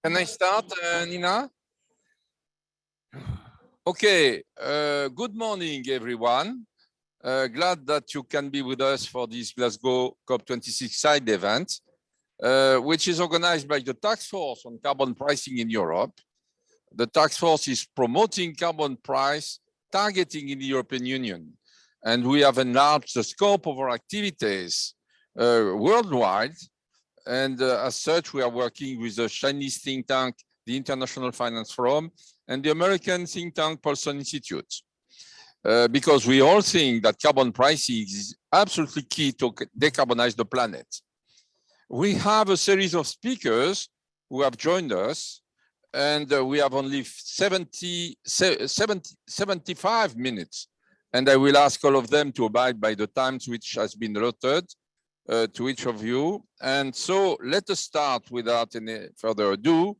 Can I start, Nina? Okay, good morning, everyone. Glad that you can be with us for this Glasgow COP26 side event, which is organized by the Task Force on Carbon Pricing in Europe. The Task Force is promoting carbon price targeting in the European Union, and we have enlarged the scope of our activities worldwide. And as such, we are working with the Chinese think tank, the International Finance Forum, and the American think tank Paulson Institute, because we all think that carbon pricing is absolutely key to decarbonize the planet. We have a series of speakers who have joined us, and we have only 75 minutes. And I will ask all of them to abide by the times which has been allotted to each of you. And so let us start without any further ado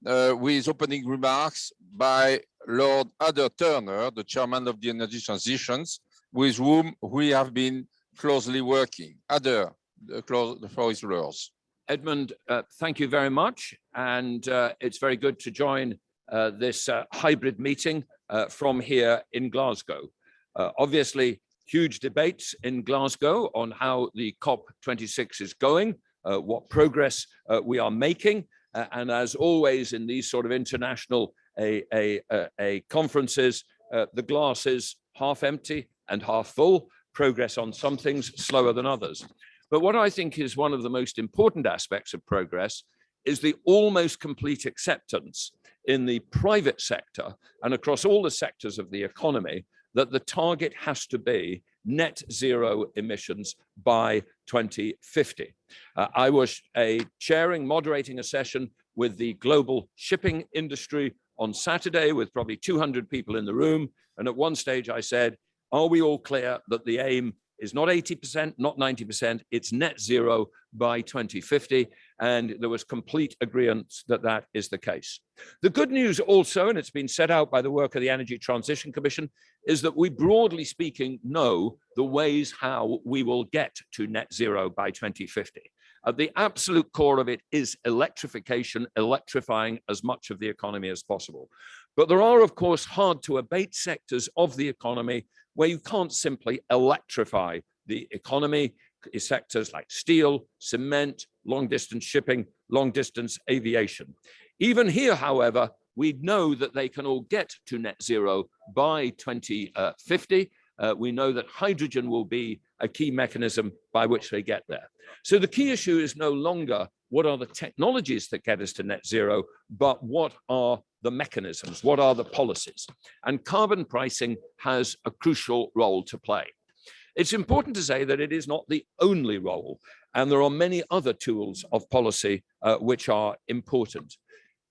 with opening remarks by Lord Adair Turner, the chairman of the Energy Transitions, with whom we have been closely working. Adair, the floor is yours. Edmond, thank you very much. And it's very good to join this hybrid meeting from here in Glasgow. Obviously, huge debates in Glasgow on how the COP26 is going, what progress we are making. And as always in these sort of international conferences, the glass is half empty and half full, progress on some things slower than others. But what I think is one of the most important aspects of progress is the almost complete acceptance in the private sector and across all the sectors of the economy that the target has to be net zero emissions by 2050. I was moderating a session with the global shipping industry on Saturday with probably 200 people in the room. And at one stage I said, are we all clear that the aim is not 80%, not 90%, it's net zero by 2050. And there was complete agreement that that is the case. The good news also, and it's been set out by the work of the Energy Transition Commission, is that we broadly speaking know the ways how we will get to net zero by 2050. At the absolute core of it is electrification, electrifying as much of the economy as possible. But there are, of course, hard to abate sectors of the economy where you can't simply electrify the economy. Sectors like steel, cement, long-distance shipping, long-distance aviation. Even here, however, we know that they can all get to net zero by 2050. We know that hydrogen will be a key mechanism by which they get there. So the key issue is no longer what are the technologies that get us to net zero, but what are the mechanisms, what are the policies? And carbon pricing has a crucial role to play. It's important to say that it is not the only role, and there are many other tools of policy which are important.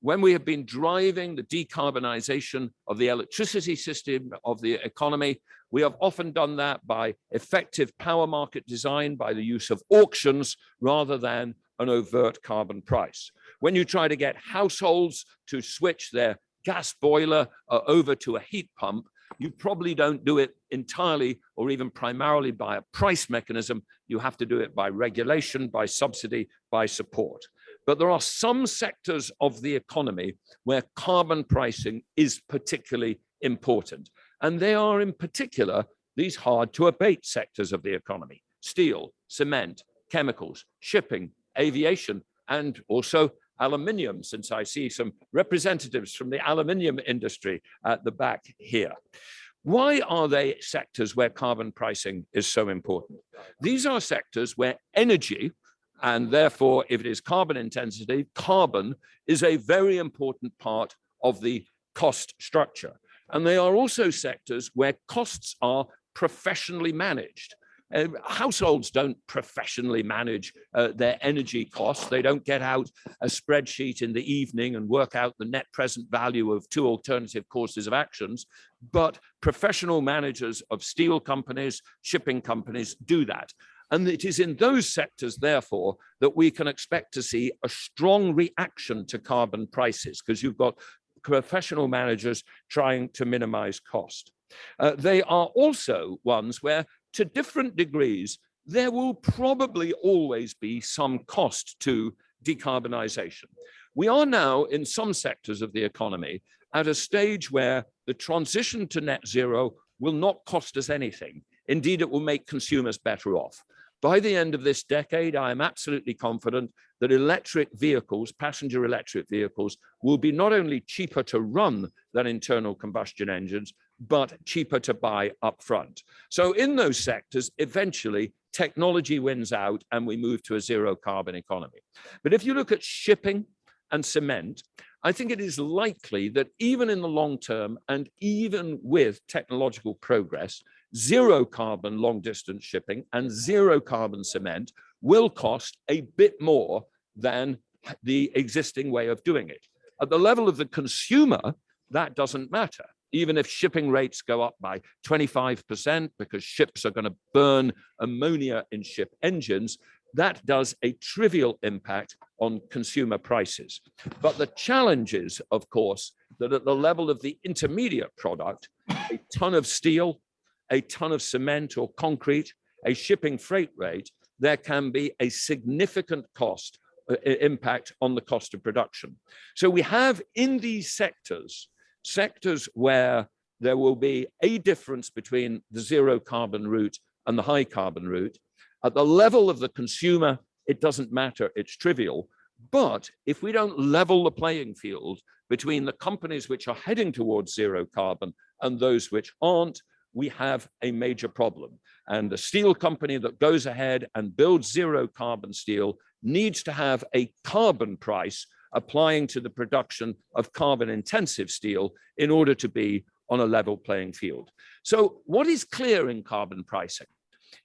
When we have been driving the decarbonisation of the electricity system of the economy, we have often done that by effective power market design, by the use of auctions rather than an overt carbon price. When you try to get households to switch their gas boiler over to a heat pump, you probably don't do it entirely or even primarily by a price mechanism. You have to do it by regulation, by subsidy, by support. But there are some sectors of the economy where carbon pricing is particularly important. And they are in particular these hard to abate sectors of the economy: steel, cement, chemicals, shipping, aviation, and also aluminium, since I see some representatives from the aluminium industry at the back here. Why are they sectors where carbon pricing is so important? These are sectors where energy, and therefore if it is carbon intensity, carbon is a very important part of the cost structure. And they are also sectors where costs are professionally managed. Households don't professionally manage their energy costs. They don't get out a spreadsheet in the evening and work out the net present value of two alternative courses of actions, but professional managers of steel companies, shipping companies do that. And it is in those sectors, therefore, that we can expect to see a strong reaction to carbon prices, because you've got professional managers trying to minimize cost. They are also ones where, to different degrees, there will probably always be some cost to decarbonisation. We are now in some sectors of the economy at a stage where the transition to net zero will not cost us anything. Indeed, it will make consumers better off. By the end of this decade, I am absolutely confident that electric vehicles, passenger electric vehicles, will be not only cheaper to run than internal combustion engines, but cheaper to buy upfront. So in those sectors, eventually technology wins out and we move to a zero carbon economy. But if you look at shipping and cement, I think it is likely that even in the long term and even with technological progress, zero carbon long distance shipping and zero carbon cement will cost a bit more than the existing way of doing it. At the level of the consumer, that doesn't matter. Even if shipping rates go up by 25% because ships are going to burn ammonia in ship engines, that does a trivial impact on consumer prices. But the challenge is, of course, that at the level of the intermediate product, a ton of steel, a ton of cement or concrete, a shipping freight rate, there can be a significant cost impact on the cost of production. So we have in these sectors where there will be a difference between the zero carbon route and the high carbon route. At the level of the consumer, it doesn't matter, it's trivial. But if we don't level the playing field between the companies which are heading towards zero carbon and those which aren't, we have a major problem. And the steel company that goes ahead and builds zero carbon steel needs to have a carbon price applying to the production of carbon intensive steel in order to be on a level playing field. So what is clear in carbon pricing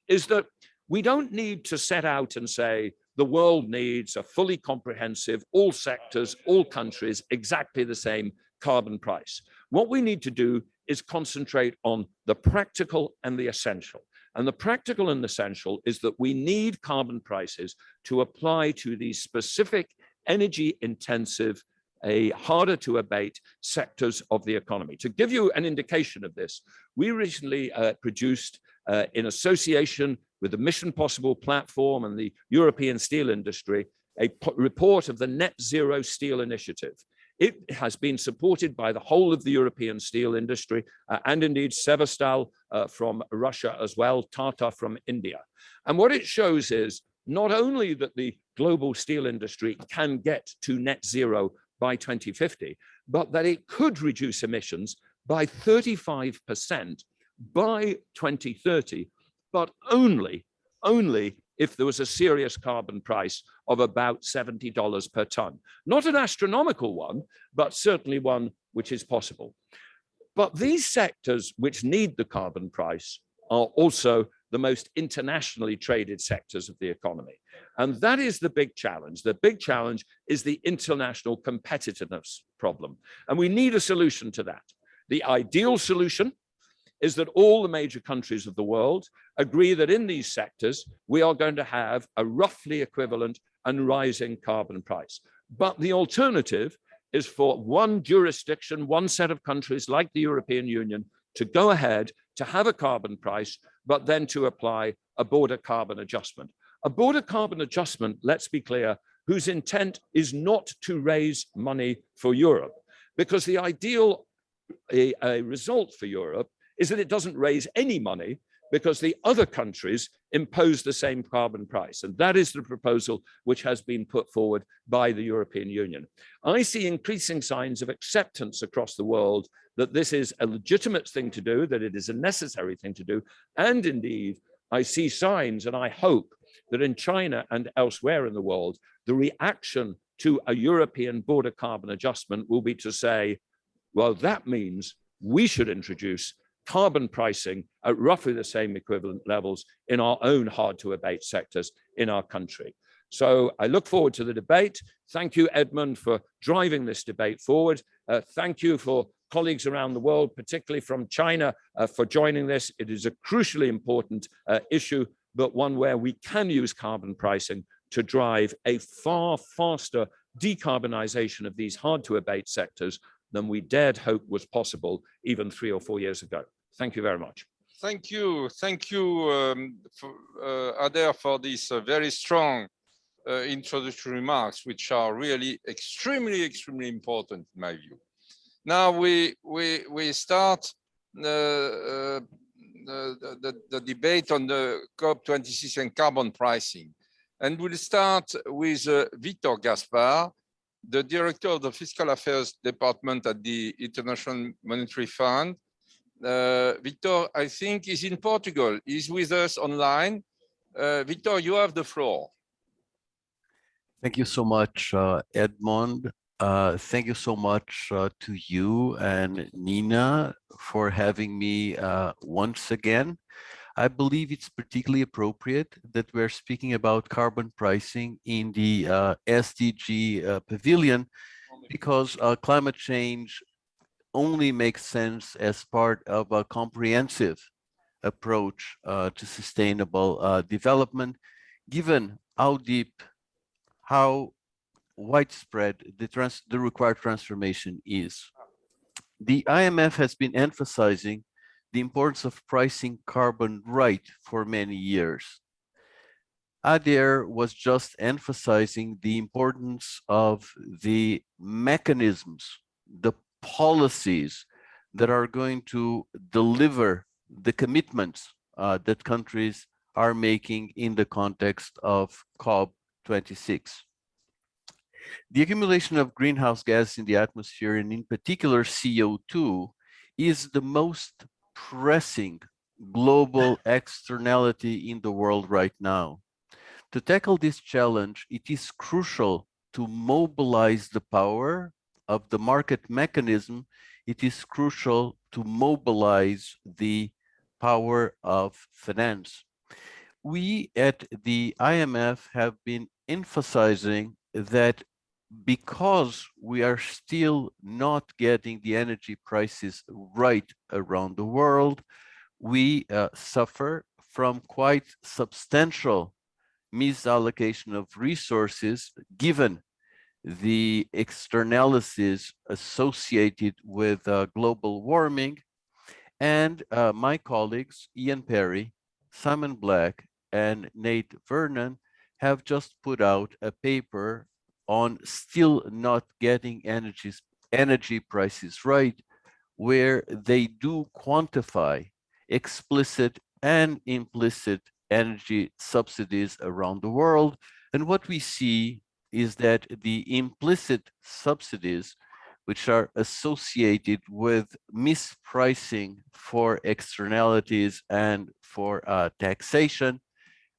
is that we don't need to set out and say the world needs a fully comprehensive, all sectors, all countries, exactly the same carbon price. What we need to do is concentrate on the practical and the essential. And the practical and essential is that we need carbon prices to apply to these specific energy intensive, harder to abate sectors of the economy. To give you an indication of this, we recently produced in association with the Mission Possible platform and the European steel industry, a report of the Net Zero Steel Initiative. It has been supported by the whole of the European steel industry and indeed Severstal from Russia as well, Tata from India. And what it shows is not only that the global steel industry can get to net zero by 2050, but that it could reduce emissions by 35% by 2030, but only if there was a serious carbon price of about $70 per ton. Not an astronomical one, but certainly one which is possible. But these sectors which need the carbon price are also the most internationally traded sectors of the economy. And that is the big challenge. The big challenge is the international competitiveness problem. And we need a solution to that. The ideal solution is that all the major countries of the world agree that in these sectors, we are going to have a roughly equivalent and rising carbon price. But the alternative is for one jurisdiction, one set of countries like the European Union to go ahead to have a carbon price, but then to apply a border carbon adjustment. A border carbon adjustment, let's be clear, whose intent is not to raise money for Europe, because the ideal result for Europe is that it doesn't raise any money because the other countries impose the same carbon price. And that is the proposal which has been put forward by the European Union. I see increasing signs of acceptance across the world that this is a legitimate thing to do, that it is a necessary thing to do. And indeed, I see signs, and I hope that in China and elsewhere in the world, the reaction to a European border carbon adjustment will be to say, well, that means we should introduce carbon pricing at roughly the same equivalent levels in our own hard to abate sectors in our country. So I look forward to the debate. Thank you, Edmond, for driving this debate forward. Thank you for colleagues around the world, particularly from China, for joining this. It is a crucially important issue, but one where we can use carbon pricing to drive a far faster decarbonisation of these hard to abate sectors than we dared hope was possible even 3 or 4 years ago. Thank you very much. Thank you, Adair, for this very strong introductory remarks, which are really extremely important in my view. Now we start the debate on the COP26 and carbon pricing. And we'll start with Victor Gaspar, the director of the Fiscal Affairs Department at the International Monetary Fund. Victor, I think, is in Portugal. He's with us online. Victor, you have the floor. Thank you so much, Edmond. Thank you so much to you and Nina for having me once again. I believe it's particularly appropriate that we're speaking about carbon pricing in the SDG pavilion, because climate change only makes sense as part of a comprehensive approach to sustainable development, given how deep, how widespread the required transformation is. The IMF has been emphasizing the importance of pricing carbon right for many years. Adair was just emphasizing the importance of the mechanisms, the policies that are going to deliver the commitments that countries are making in the context of COP26. The accumulation of greenhouse gases in the atmosphere, and in particular CO2, is the most pressing global externality in the world right now. To tackle this challenge, it is crucial to mobilize the power of the market mechanism. It is crucial to mobilize the power of finance. We at the IMF have been emphasizing that because we are still not getting the energy prices right around the world, we suffer from quite substantial misallocation of resources given the externalities associated with global warming. And my colleagues, Ian Perry, Simon Black, and Nate Vernon have just put out a paper on still not getting energy prices right, where they do quantify explicit and implicit energy subsidies around the world. And what we see is that the implicit subsidies, which are associated with mispricing for externalities and for taxation,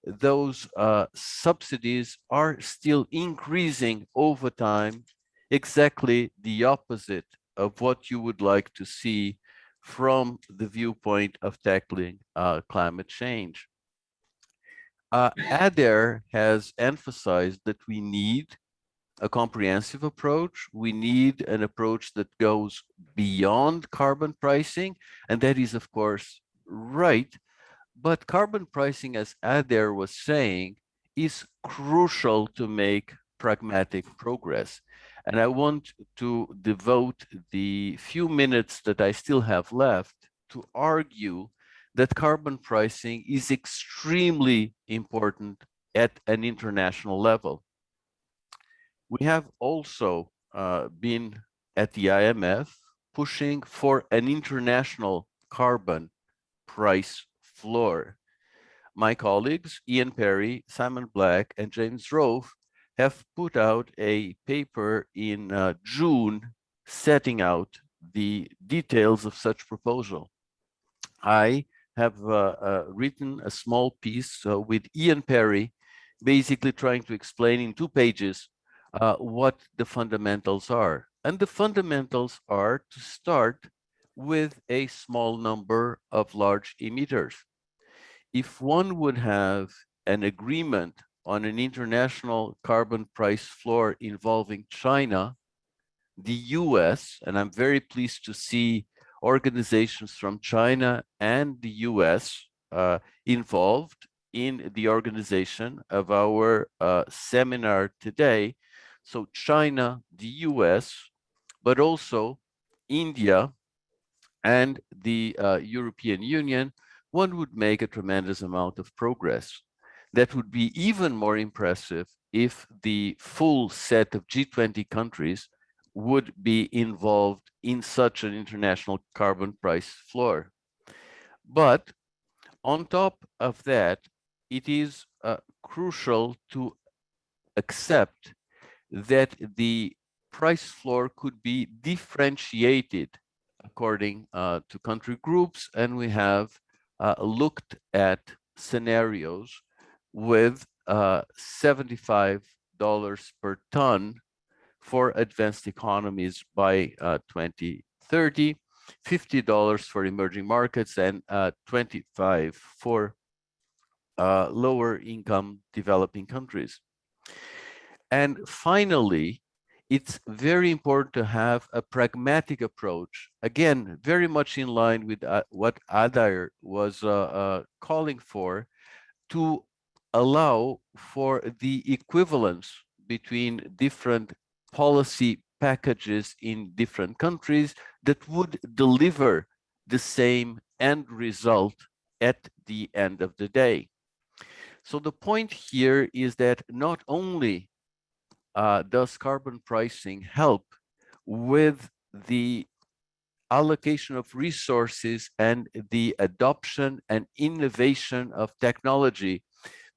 those subsidies are still increasing over time, exactly the opposite of what you would like to see from the viewpoint of tackling climate change. Adair has emphasized that we need a comprehensive approach. We need an approach that goes beyond carbon pricing, and that is, of course, right. But carbon pricing, as Adair was saying, is crucial to make pragmatic progress. And I want to devote the few minutes that I still have left to argue that carbon pricing is extremely important at an international level. We have also been at the IMF pushing for an international carbon price floor. My colleagues, Ian Perry, Simon Black, and James Rove have put out a paper in June setting out the details of such proposal. I have written a small piece with Ian Perry, basically trying to explain in 2 pages what the fundamentals are. And the fundamentals are to start with a small number of large emitters. If one would have an agreement on an international carbon price floor involving China, the US, and I'm very pleased to see organizations from China and the US involved in the organization of our seminar today. So China, the US, but also India and the European Union, one would make a tremendous amount of progress. That would be even more impressive if the full set of G20 countries would be involved in such an international carbon price floor. But on top of that, it is crucial to accept that the price floor could be differentiated according to country groups, and we have looked at scenarios with $75 per ton for advanced economies by 2030, $50 for emerging markets, and 25 for lower income developing countries. And finally, it's very important to have a pragmatic approach, again, very much in line with what Adair was calling for, to allow for the equivalence between different policy packages in different countries that would deliver the same end result at the end of the day. So the point here is that not only does carbon pricing help with the allocation of resources and the adoption and innovation of technology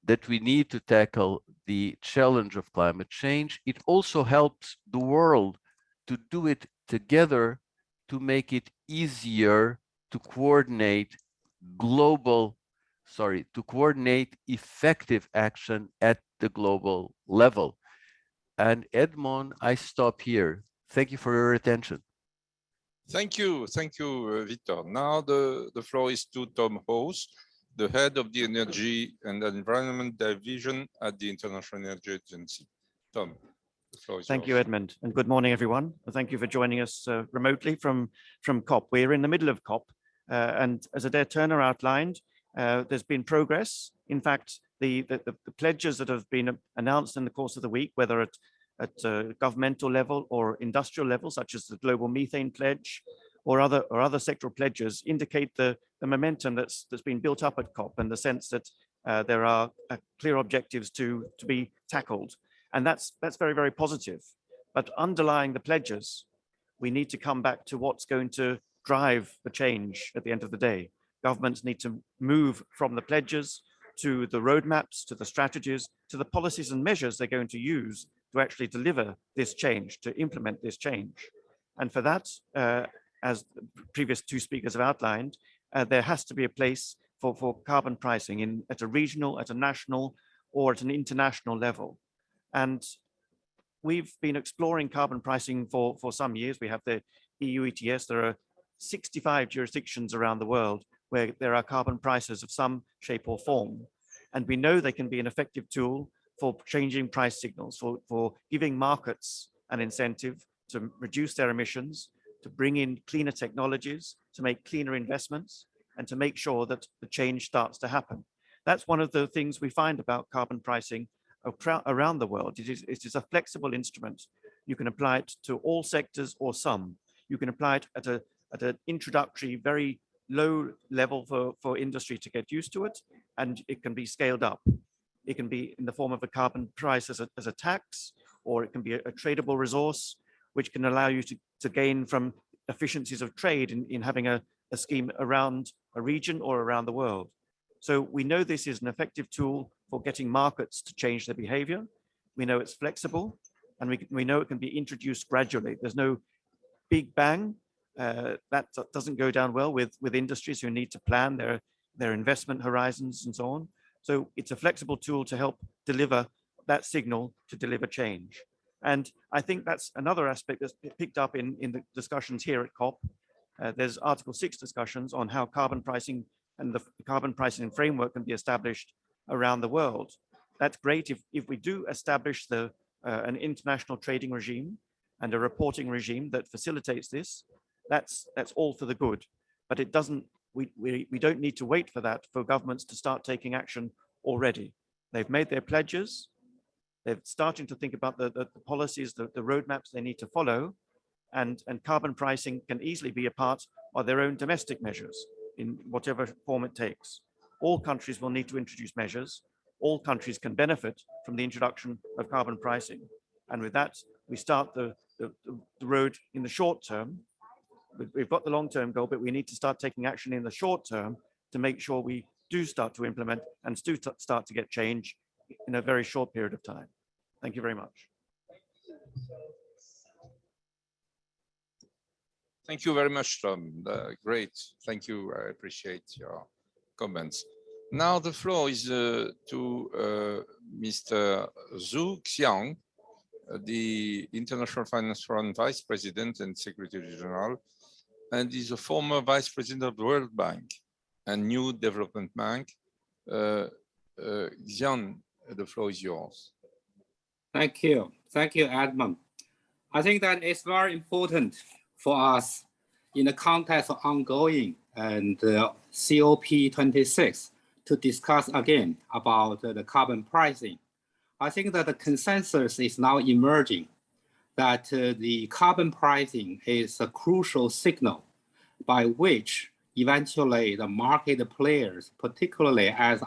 that we need to tackle the challenge of climate change, it also helps the world to do it together to make it easier to coordinate effective action at the global level. And Edmond, I stop here. Thank you for your attention. Thank you, Victor. Now the floor is to Tom House, the head of the Energy and Environment Division at the International Energy Agency. Tom, the floor is yours. Thank you, Edmond, and good morning, everyone. Thank you for joining us remotely from COP. We're in the middle of COP, and as Adair Turner outlined, there's been progress. In fact, the pledges that have been announced in the course of the week, whether at governmental level or industrial level, such as the Global Methane Pledge or other sectoral pledges, indicate the momentum that's been built up at COP, and the sense that there are clear objectives to be tackled. And that's very, very positive. But underlying the pledges, we need to come back to what's going to drive the change at the end of the day. Governments need to move from the pledges to the roadmaps, to the strategies, to the policies and measures they're going to use to actually deliver this change, to implement this change. And for that, as the previous two speakers have outlined, there has to be a place for carbon pricing at a regional, at a national, or at an international level. And we've been exploring carbon pricing for some years. We have the EU ETS. There are 65 jurisdictions around the world where there are carbon prices of some shape or form. And we know they can be an effective tool for changing price signals, for giving markets an incentive to reduce their emissions, to bring in cleaner technologies, to make cleaner investments, and to make sure that the change starts to happen. That's one of the things we find about carbon pricing around the world. It is a flexible instrument. You can apply it to all sectors or some. You can apply it at an introductory, very low level for industry to get used to it, and it can be scaled up. It can be in the form of a carbon price as a tax, or it can be a tradable resource, which can allow you to gain from efficiencies of trade in having a scheme around a region or around the world. So we know this is an effective tool for getting markets to change their behavior. We know it's flexible, and we know it can be introduced gradually. There's no big bang. That doesn't go down well with industries who need to plan their investment horizons and so on. So it's a flexible tool to help deliver that signal, to deliver change. And I think that's another aspect that's picked up in the discussions here at COP. There's Article 6 discussions on how carbon pricing and the carbon pricing framework can be established around the world. That's great if we do establish an international trading regime and a reporting regime that facilitates this. That's all for the good, but it doesn't. We don't need to wait for that, for governments to start taking action already. They've made their pledges. They're starting to think about the policies, the roadmaps they need to follow, and carbon pricing can easily be a part of their own domestic measures in whatever form it takes. All countries will need to introduce measures. all countries can benefit from the introduction of carbon pricing. And with that, we start the road in the short term. We've got the long-term goal, but we need to start taking action in the short term to make sure we do start to implement and do start to get change in a very short period of time. Thank you very much. Thank you very much, Tom. Great. Thank you. I appreciate your comments. Now the floor is to Mr. Zhu Xiang, the International Finance Forum Vice President and Secretary General, and is a former Vice President of the World Bank and New Development Bank. Xiang, the floor is yours. Thank you. Thank you, Edmond. I think that it's very important for us in the context of ongoing and COP26 to discuss again about the carbon pricing. I think that the consensus is now emerging that the carbon pricing is a crucial signal by which eventually the market players, particularly as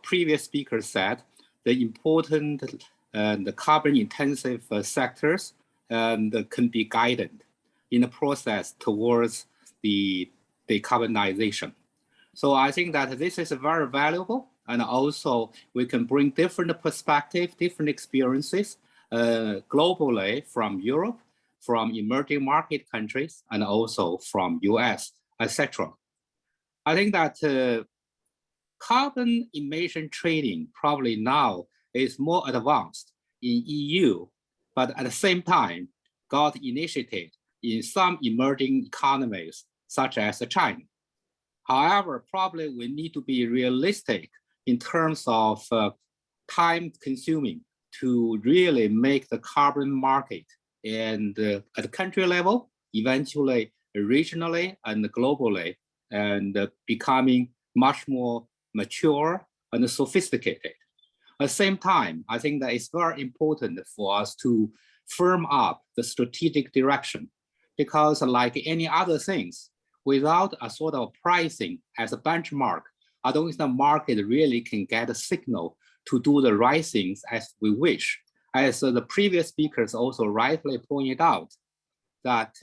previous speakers said, the important the carbon intensive sectors can be guided in the process towards the decarbonization. So I think that this is very valuable, and also we can bring different perspectives, different experiences globally from Europe, from emerging market countries, and also from US, etc. I think that carbon emission trading probably now is more advanced in EU, but at the same time got initiated in some emerging economies such as China. However, probably we need to be realistic in terms of time consuming to really make the carbon market and at the country level, eventually regionally and globally, and becoming much more mature and sophisticated. At the same time, I think that it's very important for us to firm up the strategic direction, because like any other things, without a sort of pricing as a benchmark, I don't think the market really can get a signal to do the right things as we wish. As the previous speakers also rightly pointed out, that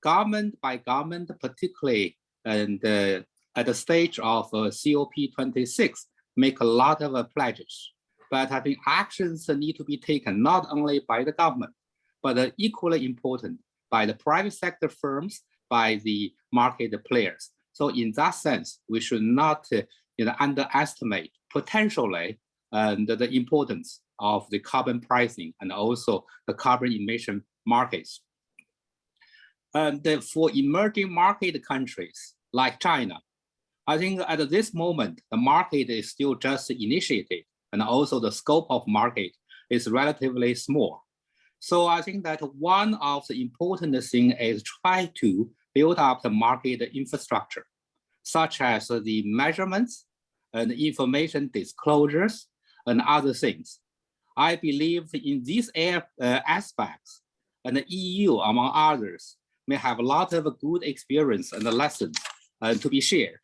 government by government, particularly and at the stage of COP26, make a lot of pledges. But I think actions need to be taken not only by the government, but equally important by the private sector firms, by the market players. So in that sense, we should not underestimate potentially the importance of the carbon pricing and also the carbon emission markets. And for emerging market countries like China, I think at this moment, the market is still just initiated, and also the scope of market is relatively small. So I think that one of the important things is try to build up the market infrastructure, such as the measurements and information disclosures and other things. I believe in these aspects, and the EU, among others, may have a lot of good experience and lessons to be shared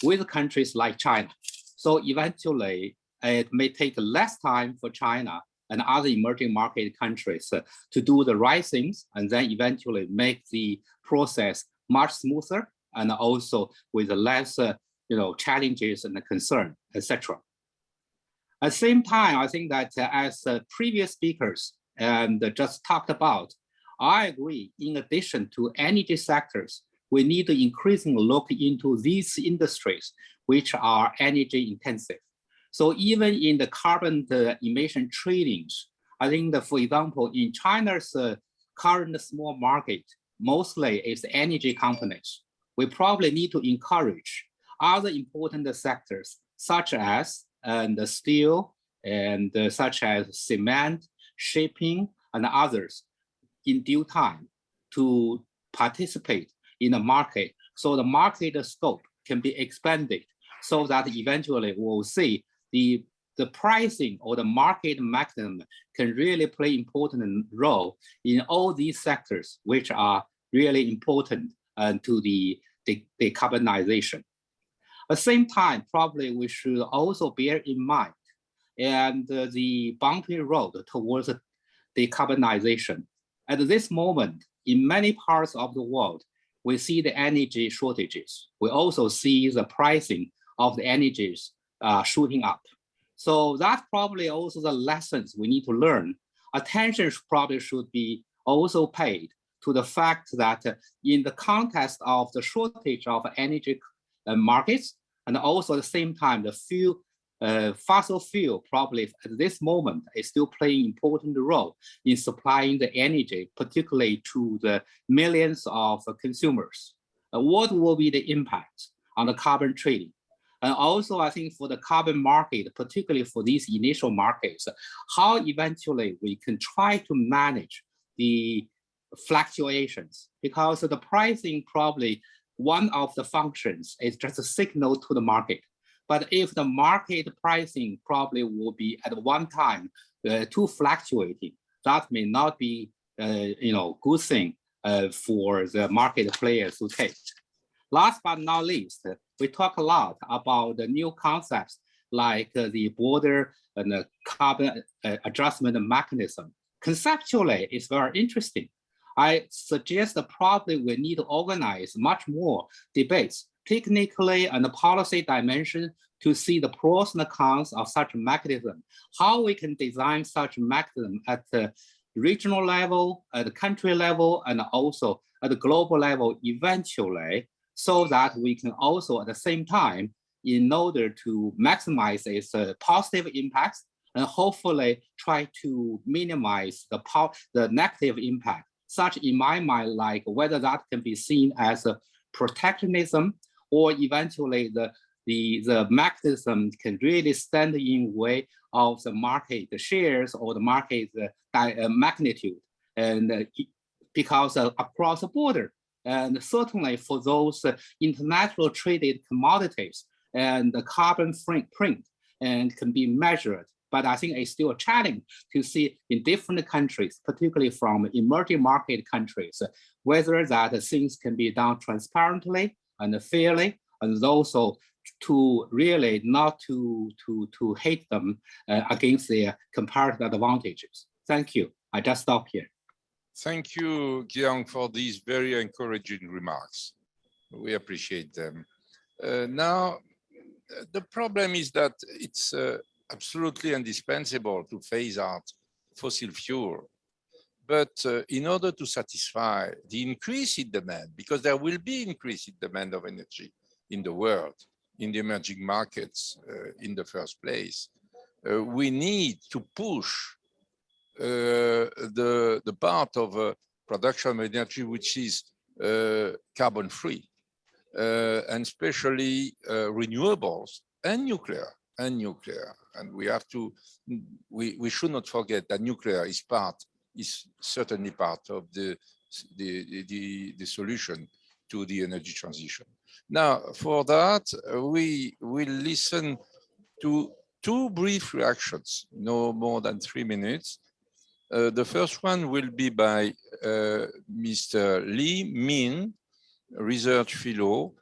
with countries like China. So eventually, it may take less time for China and other emerging market countries to do the right things, and then eventually make the process much smoother and also with less challenges and concern, etc. At the same time, I think that as previous speakers just talked about, I agree, in addition to energy sectors, we need to increasingly look into these industries which are energy intensive. So even in the carbon emission tradings, I think that, for example, in China's current small market, mostly it's energy companies. We probably need to encourage other important sectors, such as the steel and such as cement, shipping, and others in due time to participate in the market, so the market scope can be expanded, so that eventually we'll see the pricing or the market mechanism can really play important role in all these sectors, which are really important to the decarbonization. At the same time, probably we should also bear in mind and the bumpy road towards decarbonization. At this moment, in many parts of the world, we see the energy shortages. We also see the pricing of the energies shooting up. So that's probably also the lessons we need to learn. Attention probably should be also paid to the fact that in the context of the shortage of energy markets, and also at the same time, the fossil fuel probably at this moment is still playing an important role in supplying the energy, particularly to the millions of consumers. What will be the impact on the carbon trading? And also, I think for the carbon market, particularly for these initial markets, how eventually we can try to manage the fluctuations, because the pricing probably one of the functions is just a signal to the market. But if the market pricing probably will be at one time too fluctuating, that may not be good thing for the market players to take. Last but not least, we talk a lot about the new concepts like the border and the carbon adjustment mechanism. Conceptually, it's very interesting. I suggest that probably we need to organize much more debates, technically and the policy dimension, to see the pros and cons of such a mechanism, how we can design such a mechanism at the regional level, at the country level, and also at the global level eventually, so that we can also at the same time, in order to maximize its positive impacts and hopefully try to minimize the negative impact. Such in my mind, like whether that can be seen as a protectionism or eventually the mechanism can really stand in way of the market shares or the market magnitude, and because across the border. And certainly for those international traded commodities and the carbon footprint and can be measured. But I think it's still a challenge to see in different countries, particularly from emerging market countries, whether that things can be done transparently and fairly, and also to really not to hate them against their comparative advantages. Thank you. I just stop here. Thank you, Giang, for these very encouraging remarks. We appreciate them. Now, the problem is that it's absolutely indispensable to phase out fossil fuel. But in order to satisfy the increase in demand, because there will be increase in demand of energy in the world, in the emerging markets in the first place, we need to push the part of production of energy which is carbon free, and especially renewables and nuclear. And we have to, we should not forget that nuclear is certainly part of the solution to the energy transition. Now, for that, we will listen to two brief reactions, no more than 3 minutes. The first one will be by Mr. Li Min, research fellow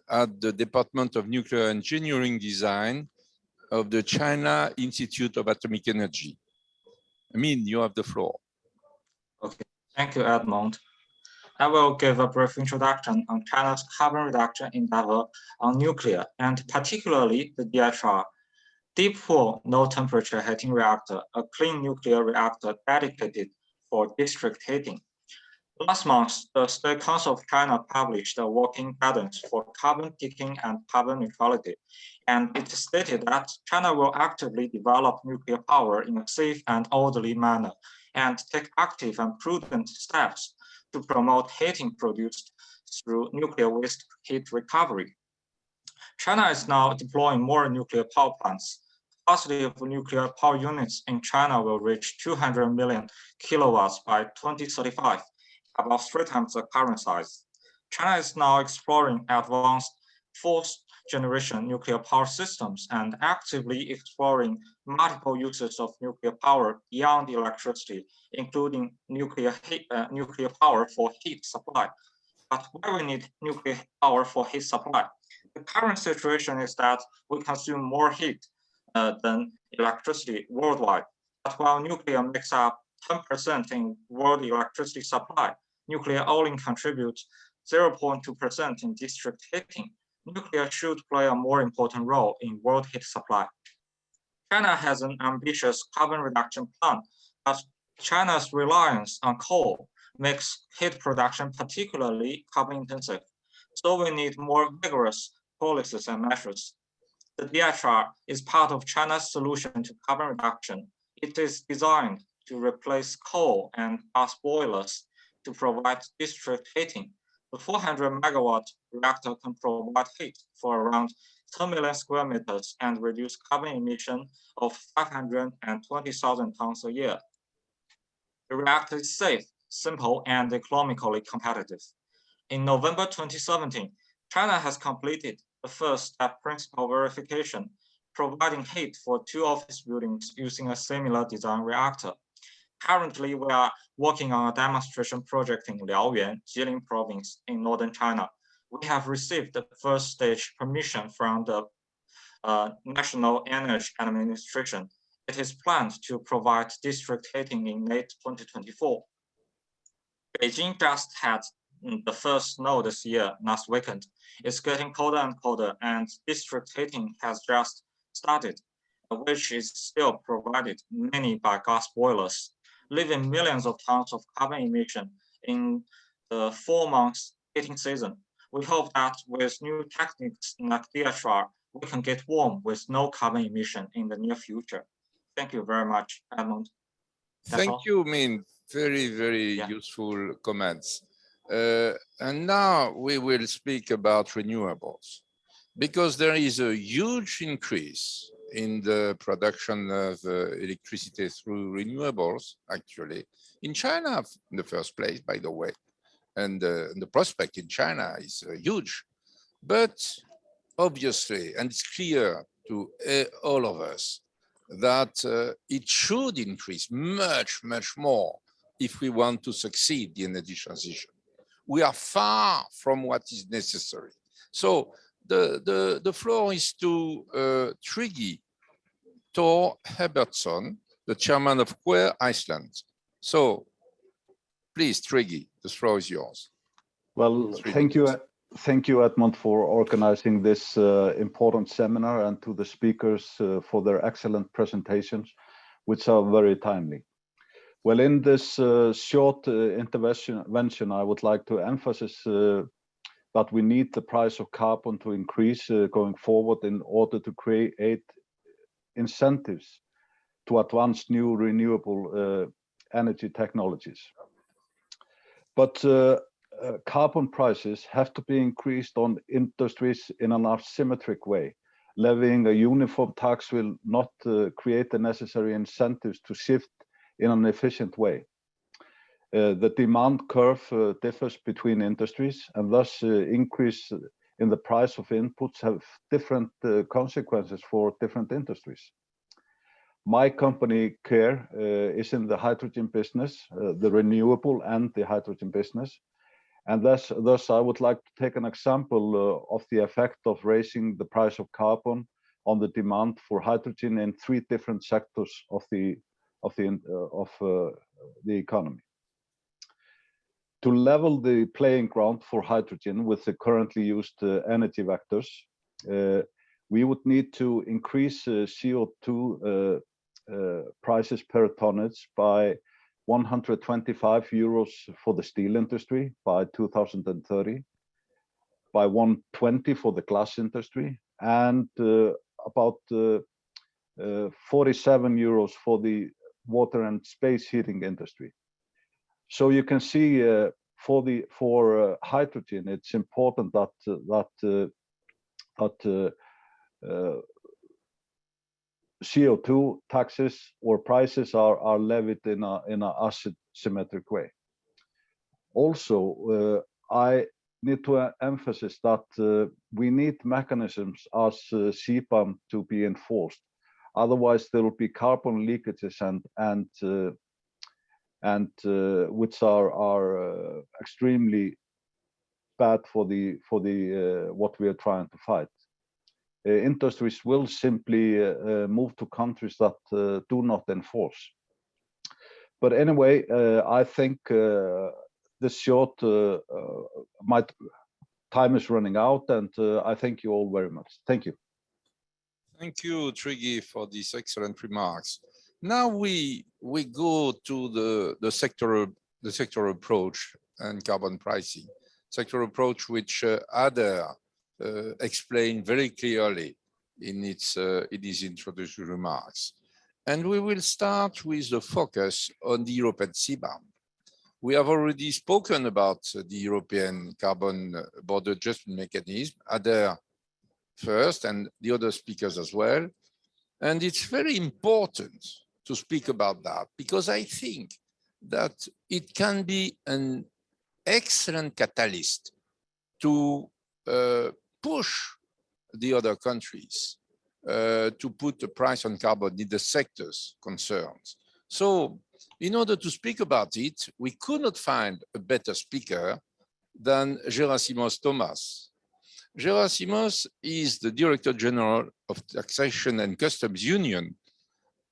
at the Department of Nuclear Engineering Design of the China Institute of Atomic Energy. Min, you have the floor. Okay, thank you, Edmond. I will give a brief introduction on China's carbon reduction endeavor on nuclear, and particularly the DHR, Deep Pool No Temperature Heating Reactor, a clean nuclear reactor dedicated for district heating. Last month, the State Council of China published a working guidance for carbon peaking and carbon neutrality, and it stated that China will actively develop nuclear power in a safe and orderly manner and take active and prudent steps to promote heating produced through nuclear waste heat recovery. China is now deploying more nuclear power plants. Capacity of nuclear power units in China will reach 200 million kilowatts by 2035, about 3 times the current size. China is now exploring advanced fourth-generation nuclear power systems and actively exploring multiple uses of nuclear power beyond electricity, including nuclear power for heat supply. But why we need nuclear power for heat supply? The current situation is that we consume more heat than electricity worldwide. But while nuclear makes up 10% in world electricity supply, nuclear only contributes 0.2% in district heating. Nuclear should play a more important role in world heat supply. China has an ambitious carbon reduction plan, but China's reliance on coal makes heat production particularly carbon intensive. So we need more vigorous policies and measures. The DHR is part of China's solution to carbon reduction. It is designed to replace coal and gas boilers to provide district heating. The 400 megawatt reactor can provide heat for around 10 million square meters and reduce carbon emission of 520,000 tons a year. The reactor is safe, simple, and economically competitive. In November 2017, China has completed the first step principal verification, providing heat for 2 office buildings using a similar design reactor. Currently, we are working on a demonstration project in Liaoyuan, Jilin province in northern China. We have received the first stage permission from the National Energy Administration. It is planned to provide district heating in late 2024. Beijing just had the first snow this year, last weekend. It's getting colder and colder, and district heating has just started, which is still provided mainly by gas boilers, leaving millions of tons of carbon emission in the 4 months heating season. We hope that with new techniques like DHR, we can get warm with no carbon emission in the near future. Thank you very much, Edmond. Thank you, Min. Very useful comments. And now we will speak about renewables, because there is a huge increase in the production of electricity through renewables, actually, in China in the first place, by the way. And the prospect in China is huge. But obviously, and it's clear to all of us, that it should increase much, much more if we want to succeed in the energy transition. We are far from what is necessary. So the floor is to Trygve Thor Herbertsson, the chairman of Queer Iceland. So please, Trygve, the floor is yours. Well, thank you, Edmond, for organizing this important seminar, and to the speakers for their excellent presentations, which are very timely. Well, in this short intervention, I would like to emphasize that we need the price of carbon to increase going forward in order to create incentives to advance new renewable energy technologies. But carbon prices have to be increased on industries in an asymmetric way. Levying a uniform tax will not create the necessary incentives to shift in an efficient way. The demand curve differs between industries, and thus increase in the price of inputs have different consequences for different industries. My company, CARE, is in the hydrogen business, the renewable and the hydrogen business. And thus I would like to take an example of the effect of raising the price of carbon on the demand for hydrogen in 3 different sectors of the economy. To level the playing ground for hydrogen with the currently used energy vectors, we would need to increase CO2 prices per tonnage by 125 euros for the steel industry by 2030, by 120 for the glass industry, and about 47 euros for the water and space heating industry. So you can see for hydrogen, it's important that CO2 taxes or prices are levied in a asymmetric way. Also, I need to emphasize that we need mechanisms as CBAM to be enforced. Otherwise, there will be carbon leakages and which are extremely bad for the what we are trying to fight. industries will simply move to countries that do not enforce. But anyway, I think this short time is running out, and I thank you all very much. Thank you. Thank you, Trygve, for these excellent remarks. Now we go to the sectoral approach and carbon pricing. Sectoral approach which Adair explained very clearly in his introductory remarks. And we will start with the focus on the European CBAM. We have already spoken about the European carbon border adjustment mechanism, Adair first, and the other speakers as well. And it's very important to speak about that, because I think that it can be an excellent catalyst to push the other countries to put a price on carbon in the sectors concerned. So in order to speak about it, we could not find a better speaker than Gerasimos Thomas. Gerasimos is the Director General of Taxation and Customs Union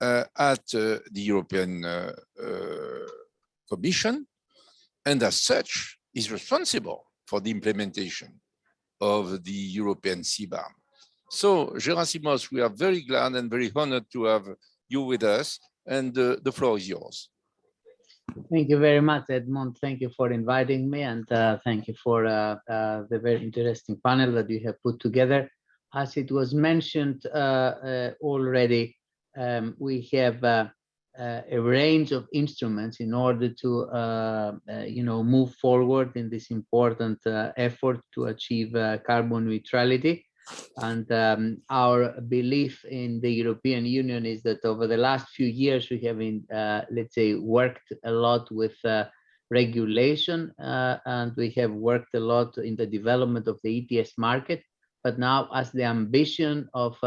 at the European Commission, and as such is responsible for the implementation of the European CBAM. So, Gerasimos, we are very glad and very honored to have you with us, and the floor is yours. Thank you very much, Edmond. Thank you for inviting me, and thank you for the very interesting panel that you have put together. As it was mentioned already, we have a range of instruments in order to move forward in this important effort to achieve carbon neutrality. And our belief in the European Union is that over the last few years we have been, let's say, worked a lot with regulation, and we have worked a lot in the development of the ETS market. But now, as the ambition of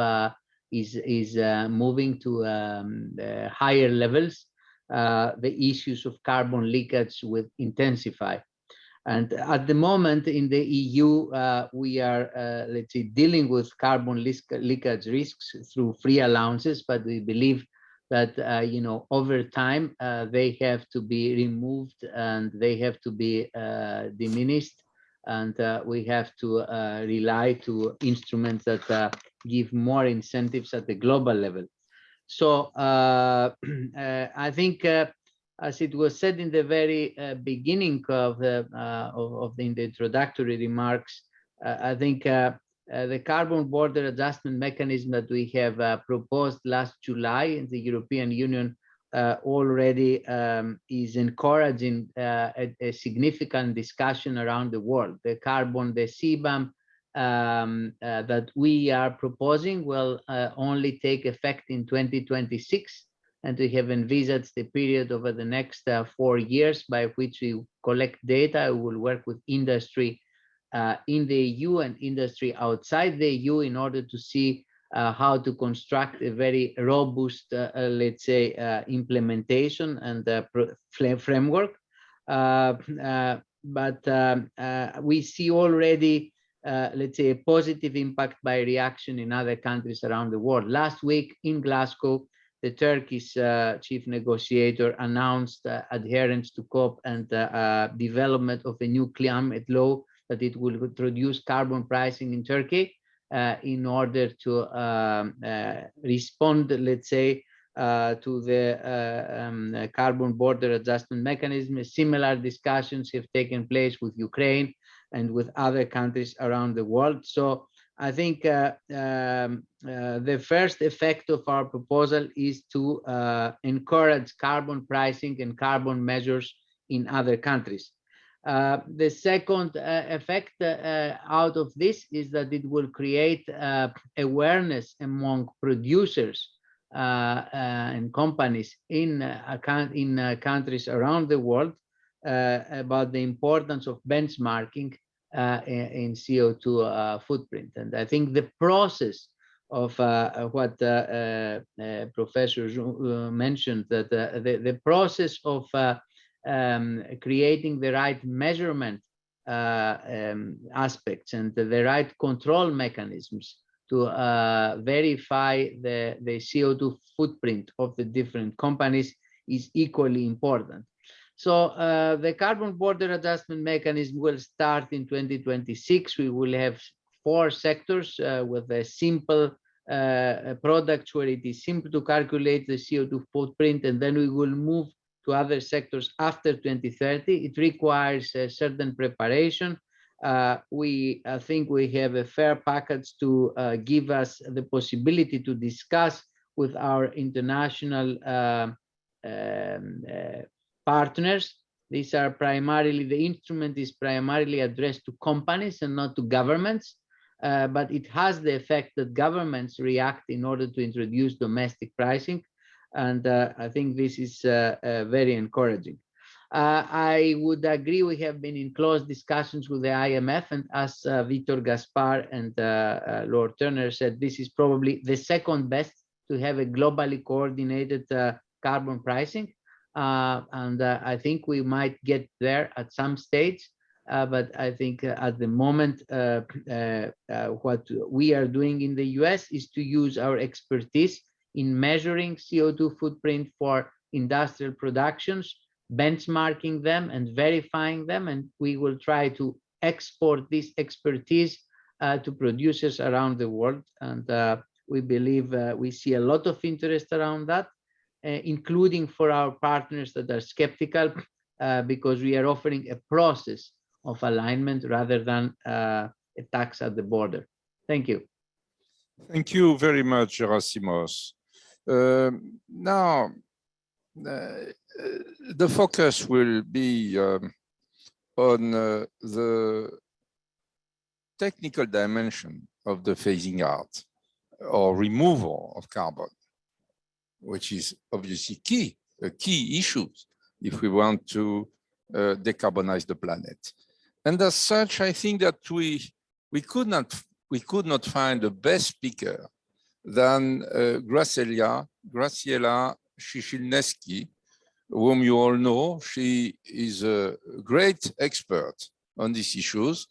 is moving to higher levels, the issues of carbon leakage will intensify. And at the moment in the EU, we are, let's say, dealing with carbon leakage risks through free allowances, but we believe that, over time, they have to be removed and they have to be diminished. And we have to rely to instruments that give more incentives at the global level. So I think, as it was said in the very beginning of the introductory remarks, I think the carbon border adjustment mechanism that we have proposed last July in the European Union already is encouraging a significant discussion around the world. The CBAM that we are proposing will only take effect in 2026. And we have envisaged the period over the next 4 years by which we collect data. We will work with industry in the EU and industry outside the EU in order to see how to construct a very robust, let's say, implementation and framework. But we see already, let's say, a positive impact by reaction in other countries around the world. Last week in Glasgow, the Turkish chief negotiator announced adherence to COP and development of a new climate law that it will introduce carbon pricing in Turkey in order to respond, let's say, to the carbon border adjustment mechanism. Similar discussions have taken place with Ukraine and with other countries around the world. So I think the first effect of our proposal is to encourage carbon pricing and carbon measures in other countries. The second effect out of this is that it will create awareness among producers and companies in countries around the world about the importance of benchmarking in CO2 footprint. And I think the process of what Professor mentioned, that the process of creating the right measurement aspects and the right control mechanisms to verify the CO2 footprint of the different companies is equally important. So the carbon border adjustment mechanism will start in 2026. We will have 4 sectors with a simple products where it is simple to calculate the CO2 footprint, and then we will move to other sectors after 2030. It requires a certain preparation. I think we have a fair package to give us the possibility to discuss with our international partners. These are primarily, the instrument is primarily addressed to companies and not to governments, but it has the effect that governments react in order to introduce domestic pricing. And I think this is very encouraging. I would agree, we have been in close discussions with the IMF, and as Victor Gaspar and Lord Turner said, this is probably the second best to have a globally coordinated carbon pricing. And I think we might get there at some stage, but I think at the moment, what we are doing in the US is to use our expertise in measuring CO2 footprint for industrial productions, benchmarking them and verifying them, and we will try to export this expertise to producers around the world. And we believe we see a lot of interest around that, including for our partners that are skeptical, because we are offering a process of alignment rather than a tax at the border. Thank you. Thank you very much, Gerasimos. Now, the focus will be on the technical dimension of the phasing out or removal of carbon, which is obviously a key issue if we want to decarbonize the planet. And as such, I think that we could not find a best speaker than Graciela Shishilneski, whom you all know. She is a great expert on these issues.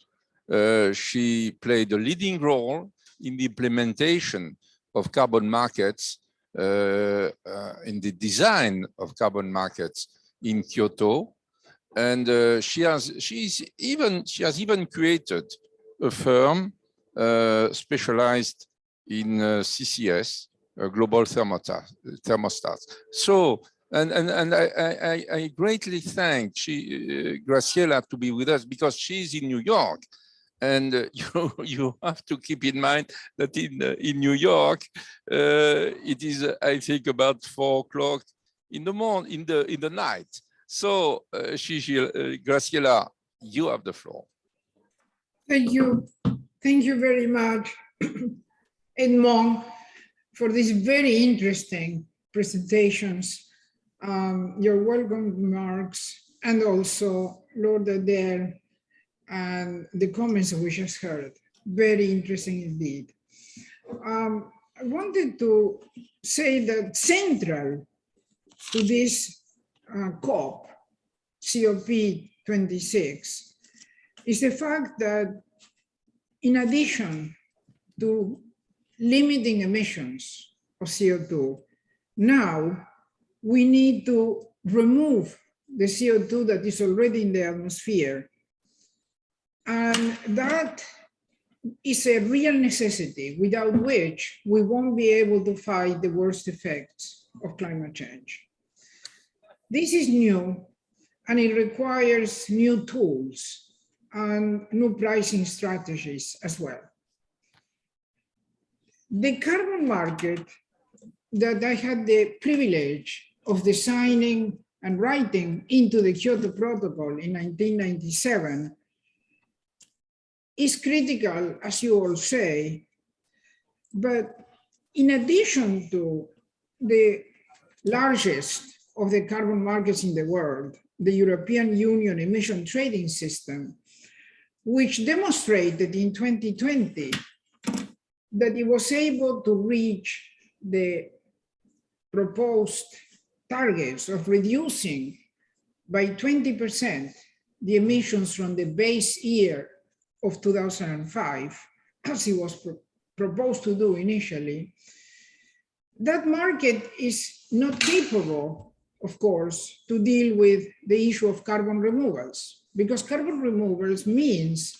She played a leading role in the implementation of carbon markets, in the design of carbon markets in Kyoto, and she has even created a firm specialized in CCS, global thermostats. So, and I greatly thank Graciela to be with us, because she's in New York, and you have to keep in mind that in New York it is, I think, about 4 o'clock in the morning, in the night. So, Graciela, you have the floor. Thank you very much, Edmond, for these very interesting presentations, your welcome remarks, and also Lord Adair and the comments we just heard. Very interesting indeed. I wanted to say that central to this COP, COP26, is the fact that in addition to limiting emissions of CO2, now we need to remove the CO2 that is already in the atmosphere. And that is a real necessity, without which we won't be able to fight the worst effects of climate change. This is new, and it requires new tools and new pricing strategies as well. The carbon market that I had the privilege of designing and writing into the Kyoto Protocol in 1997 is critical, as you all say, but in addition to the largest of the carbon markets in the world, the European Union emission trading system, which demonstrated in 2020 that it was able to reach the proposed targets of reducing by 20% the emissions from the base year of 2005, as it was proposed to do initially, that market is not capable, of course, to deal with the issue of carbon removals, because carbon removals means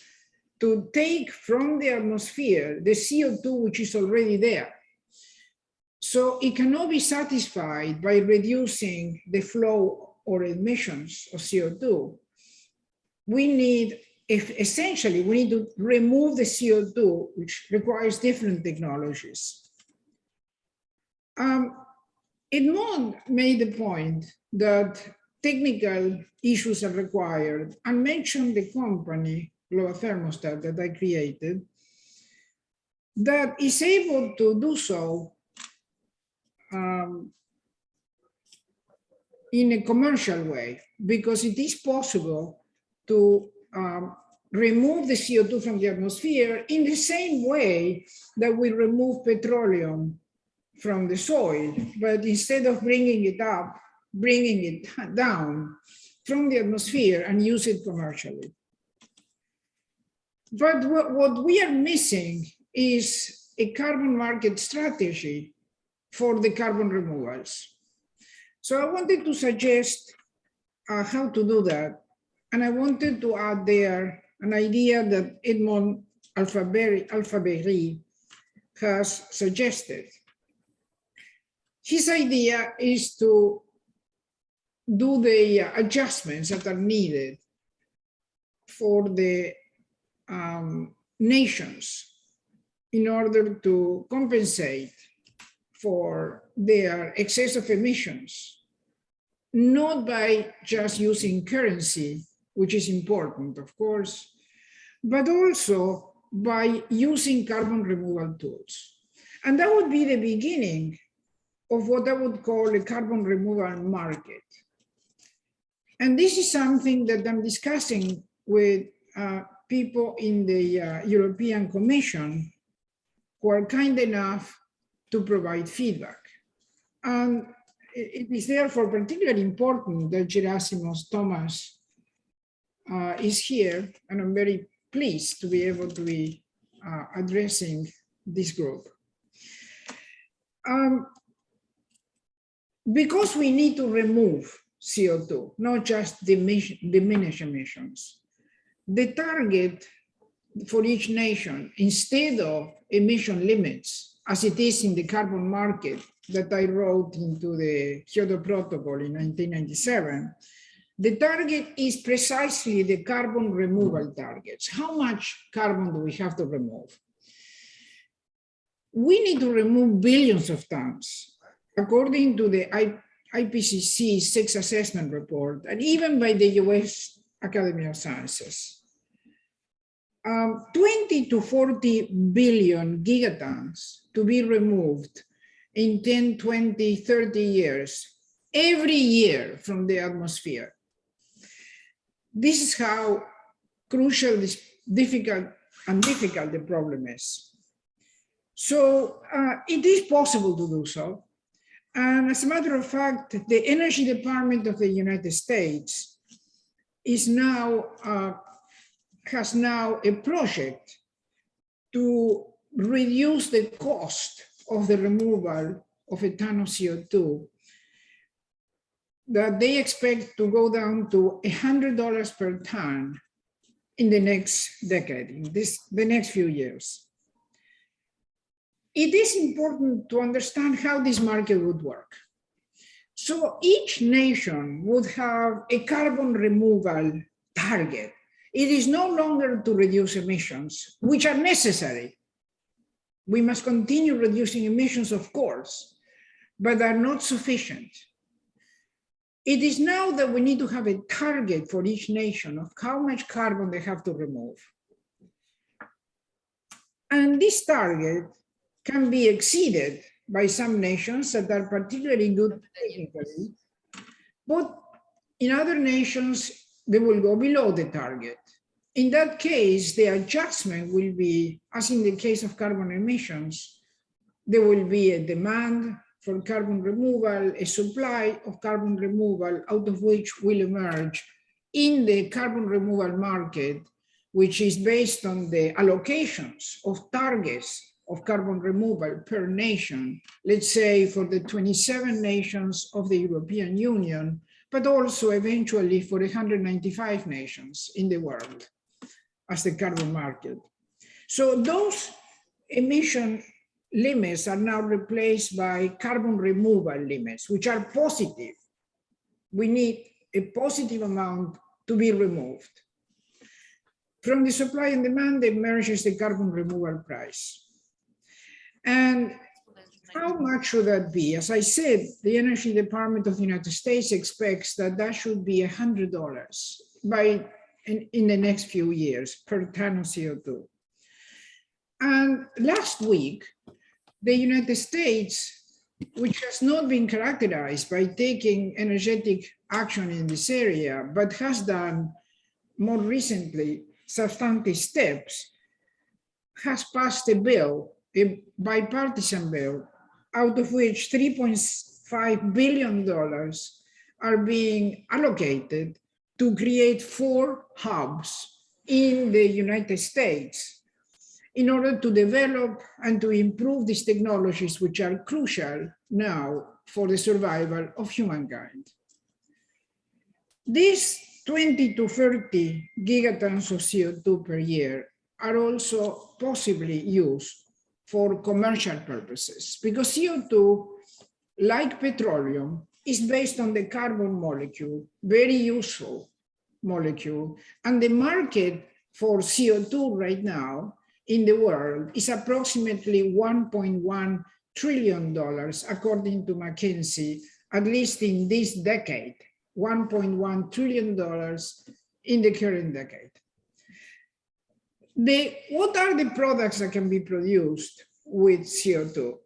to take from the atmosphere the CO2 which is already there. So it cannot be satisfied by reducing the flow or emissions of CO2. We need, essentially, we need to remove the CO2, which requires different technologies. Edmond made the point that technical issues are required and mentioned the company, Global Thermostat, that I created, that is able to do so in a commercial way, because it is possible to remove the CO2 from the atmosphere in the same way that we remove petroleum from the soil, but instead of bringing it up, bringing it down from the atmosphere and use it commercially. But what we are missing is a carbon market strategy for the carbon removals. So I wanted to suggest how to do that. And I wanted to add there an idea that Edmond Alphandéry has suggested. His idea is to do the adjustments that are needed for the nations in order to compensate for their excess of emissions, not by just using currency, which is important, of course, but also by using carbon removal tools. And that would be the beginning of what I would call a carbon removal market. And this is something that I'm discussing with people in the European Commission who are kind enough to provide feedback. And it is therefore particularly important that Gerasimos Thomas is here, and I'm very pleased to be able to be addressing this group. Because we need to remove CO2, not just diminish emissions, the target for each nation, instead of emission limits, as it is in the carbon market that I wrote into the Kyoto Protocol in 1997, the target is precisely the carbon removal targets. How much carbon do we have to remove? We need to remove billions of tons. According to the IPCC 6 assessment report, and even by the US Academy of Sciences, 20 to 40 billion gigatons to be removed in 10, 20, 30 years, every year from the atmosphere. This is how crucial, difficult the problem is. So it is possible to do so. And as a matter of fact, the Energy Department of the United States is now, has now a project to reduce the cost of the removal of a ton of CO2 that they expect to go down to $100 per ton in the next decade, in the next few years. It is important to understand how this market would work. So each nation would have a carbon removal target. It is no longer to reduce emissions, which are necessary. We must continue reducing emissions, of course, but are not sufficient. It is now that we need to have a target for each nation of how much carbon they have to remove. And this target can be exceeded by some nations that are particularly good technically, but in other nations, they will go below the target. In that case, the adjustment will be, as in the case of carbon emissions, there will be a demand for carbon removal, a supply of carbon removal, out of which will emerge in the carbon removal market, which is based on the allocations of targets of carbon removal per nation, let's say for the 27 nations of the European Union, but also eventually for 195 nations in the world as the carbon market. So those emission limits are now replaced by carbon removal limits, which are positive. We need a positive amount to be removed. From the supply and demand emerges the carbon removal price. And how much should that be? As I said, the Energy Department of the United States expects that that should be $100 in the next few years per ton of CO2. And last week, the United States, which has not been characterized by taking energetic action in this area, but has done more recently substantive steps, has passed a bill, a bipartisan bill, out of which $3.5 billion are being allocated to create 4 hubs in the United States in order to develop and to improve these technologies, which are crucial now for the survival of humankind. These 20 to 30 gigatons of CO2 per year are also possibly used for commercial purposes, because CO2, like petroleum, is based on the carbon molecule, very useful molecule, and the market for CO2 right now in the world is approximately $1.1 trillion, according to McKinsey, at least in this decade, $1.1 trillion in the current decade. What are the products that can be produced with CO2,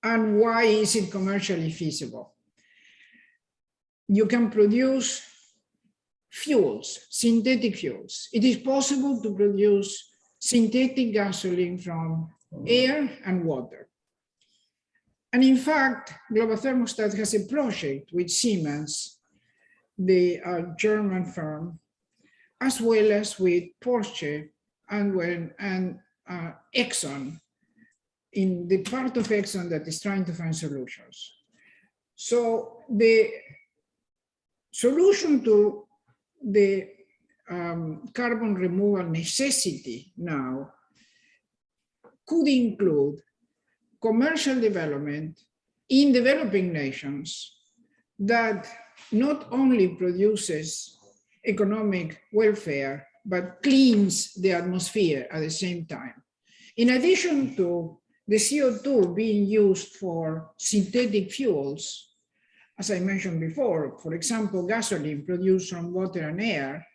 and why is it commercially feasible? You can produce fuels, synthetic fuels. It is possible to produce synthetic gasoline from air and water. And in fact, Global Thermostat has a project with Siemens, the German firm, as well as with Porsche and Exxon, in the part of Exxon that is trying to find solutions. So the solution to the carbon removal necessity now could include commercial development in developing nations that not only produces economic welfare, but cleans the atmosphere at the same time. In addition to the CO2 being used for synthetic fuels, as I mentioned before, for example, gasoline produced from water and air,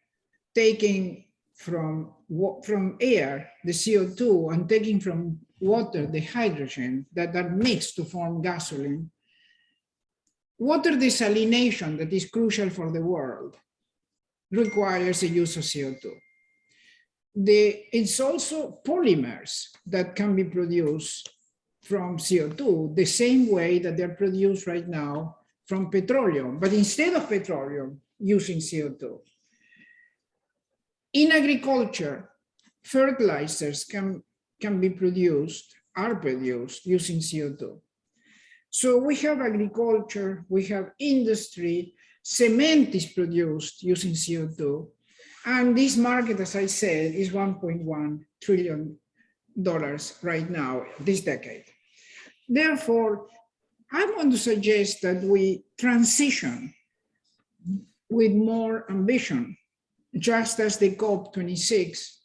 taking from air the CO2 and taking from water the hydrogen that are mixed to form gasoline. Water desalination, that is crucial for the world, requires the use of CO2. It's also polymers that can be produced from CO2, the same way that they're produced right now from petroleum, but instead of petroleum, using CO2. In agriculture, fertilizers can be produced, are produced using CO2. So we have agriculture, we have industry, cement is produced using CO2. And this market, as I said, is $1.1 trillion right now, this decade. Therefore, I want to suggest that we transition with more ambition, just as the COP26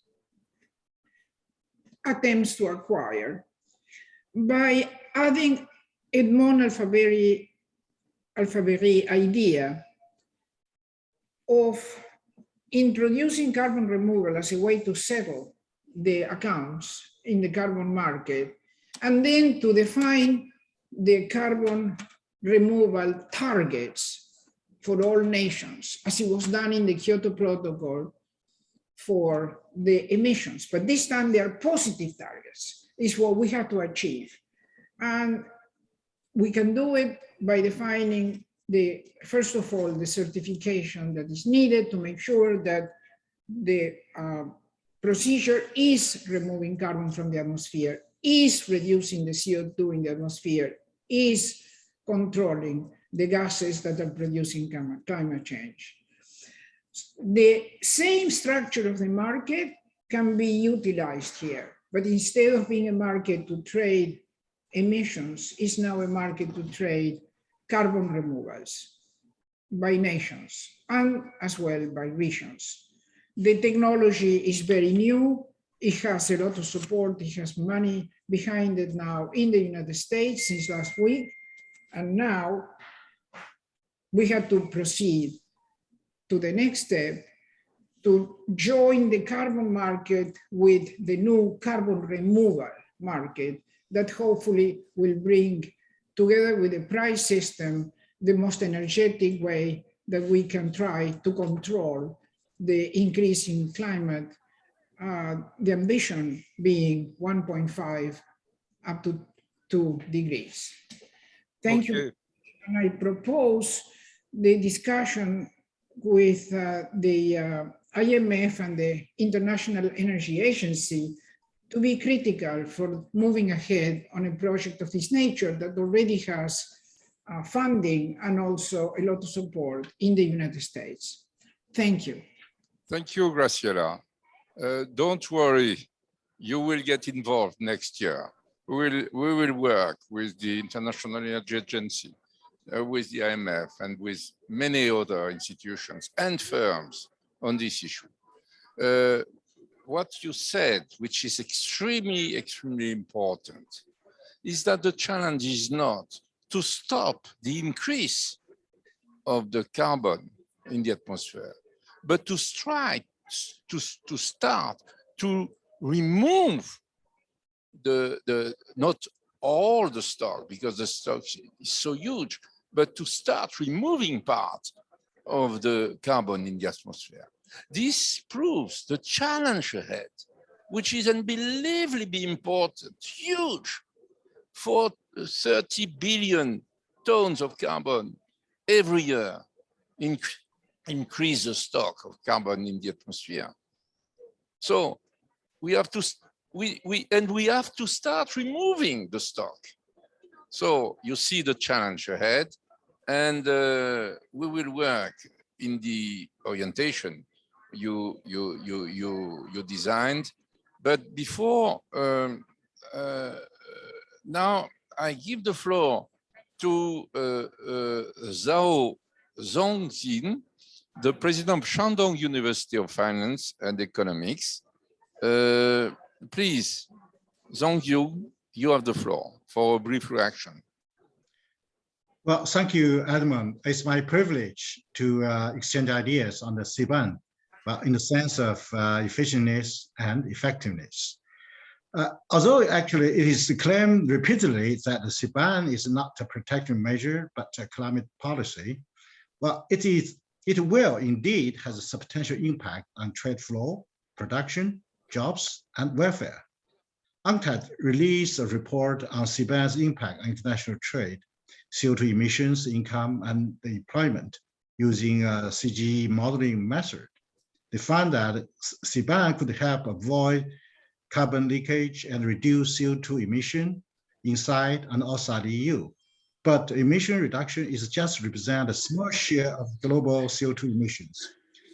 attempts to acquire, by adding Edmond Alphandéry idea of introducing carbon removal as a way to settle the accounts in the carbon market, and then to define the carbon removal targets for all nations, as it was done in the Kyoto Protocol for the emissions. But this time they are positive targets, is what we have to achieve. And we can do it by defining first of all, the certification that is needed to make sure that the procedure is removing carbon from the atmosphere is reducing the CO2 in the atmosphere, is controlling the gases that are producing climate change. The same structure of the market can be utilized here, but instead of being a market to trade emissions, is now a market to trade carbon removals by nations and as well by regions. The technology is very new. It has a lot of support. It has money behind it now in the United States since last week. And now we have to proceed to the next step to join the carbon market with the new carbon removal market that hopefully will bring together with the price system the most energetic way that we can try to control the increase in climate, the ambition being 1.5 up to 2 degrees. Thank you. And I propose the discussion with the IMF and the International Energy Agency to be critical for moving ahead on a project of this nature that already has funding and also a lot of support in the United States. Thank you. Thank you, Graciela. Don't worry, you will get involved next year. We will work with the International Energy Agency, with the IMF, and with many other institutions and firms on this issue. What you said, which is extremely, extremely important, is that the challenge is not to stop the increase of the carbon in the atmosphere, but to start to remove not all the stock, because the stock is so huge, but to start removing part of the carbon in the atmosphere. This proves the challenge ahead, which is unbelievably important, huge, for 30 billion tons of carbon every year, increase the stock of carbon in the atmosphere. So we have to start removing the stock. So you see the challenge ahead, and we will work in the orientation you designed. But before now, I give the floor to Zhao Zhongxin, the president of Shandong University of Finance and Economics. Please, Zhongyu, you have the floor for a brief reaction. Well, thank you, Edmond. It's my privilege to exchange ideas on the CBAM, but in the sense of efficiency and effectiveness. Although actually it is claimed repeatedly that the CBAM is not a protection measure, but a climate policy, well, it will indeed has a substantial impact on trade flow, production, jobs, and welfare. UNCTAD released a report on CBAM's impact on international trade, CO2 emissions, income, and the employment using a CGE modeling method. They found that CBAM could help avoid carbon leakage and reduce CO2 emission inside and outside the EU. But emission reduction is just represent a small share of global CO2 emissions.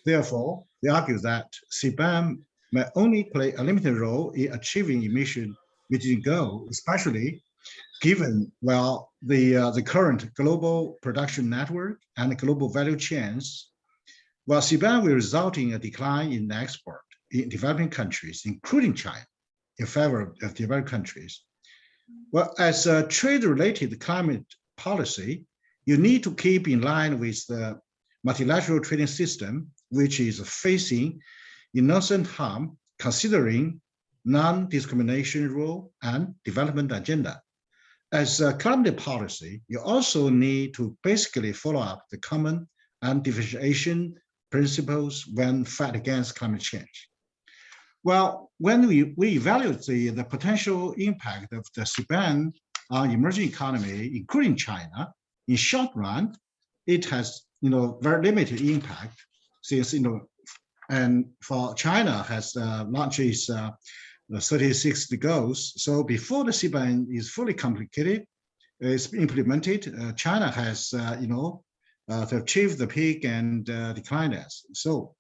Therefore, they argue that CBAM may only play a limited role in achieving emission reduction goal, especially given, well, the current global production network and global value chains. Well, CBAM will result in a decline in export in developing countries, including China, in favor of developed countries. Well, as a trade-related climate policy, you need to keep in line with the multilateral trading system, which is facing innocent harm, considering non-discrimination rule and development agenda. As a climate policy, you also need to basically follow up the common and differentiation principles when fight against climate change. Well, when we evaluate the potential impact of the CBAM on emerging economy, including China, in short run, it has very limited impact since and for China has launched its the 36 goals. So before the CBAM is fully completed, is implemented, China has, to achieve the peak and decline as. So,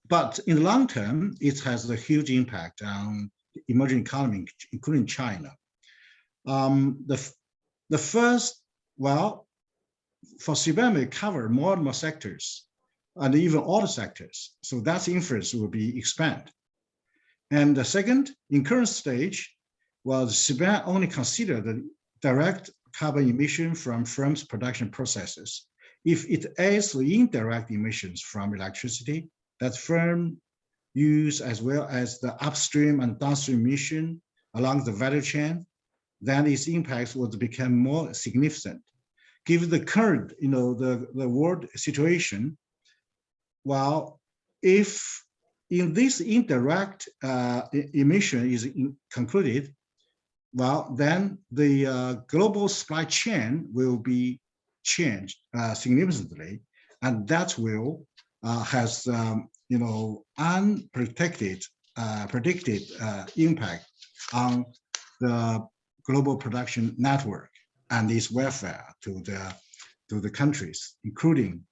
but in the long term, it has a huge impact on emerging economy, including China. The first, well, for CBAM, it cover more and more sectors, and even all the sectors. So that's influence will be expanded. And the second, in current stage, well, CBAM only consider the direct carbon emission from firms' production processes. If it adds the indirect emissions from electricity that firm use, as well as the upstream and downstream emission along the value chain, then its impacts would become more significant. Given the current, the world situation, well, if in this indirect emission is concluded, well, then the global supply chain will be changed significantly, and that will has unprotected predicted impact on the global production network and its welfare to the countries, including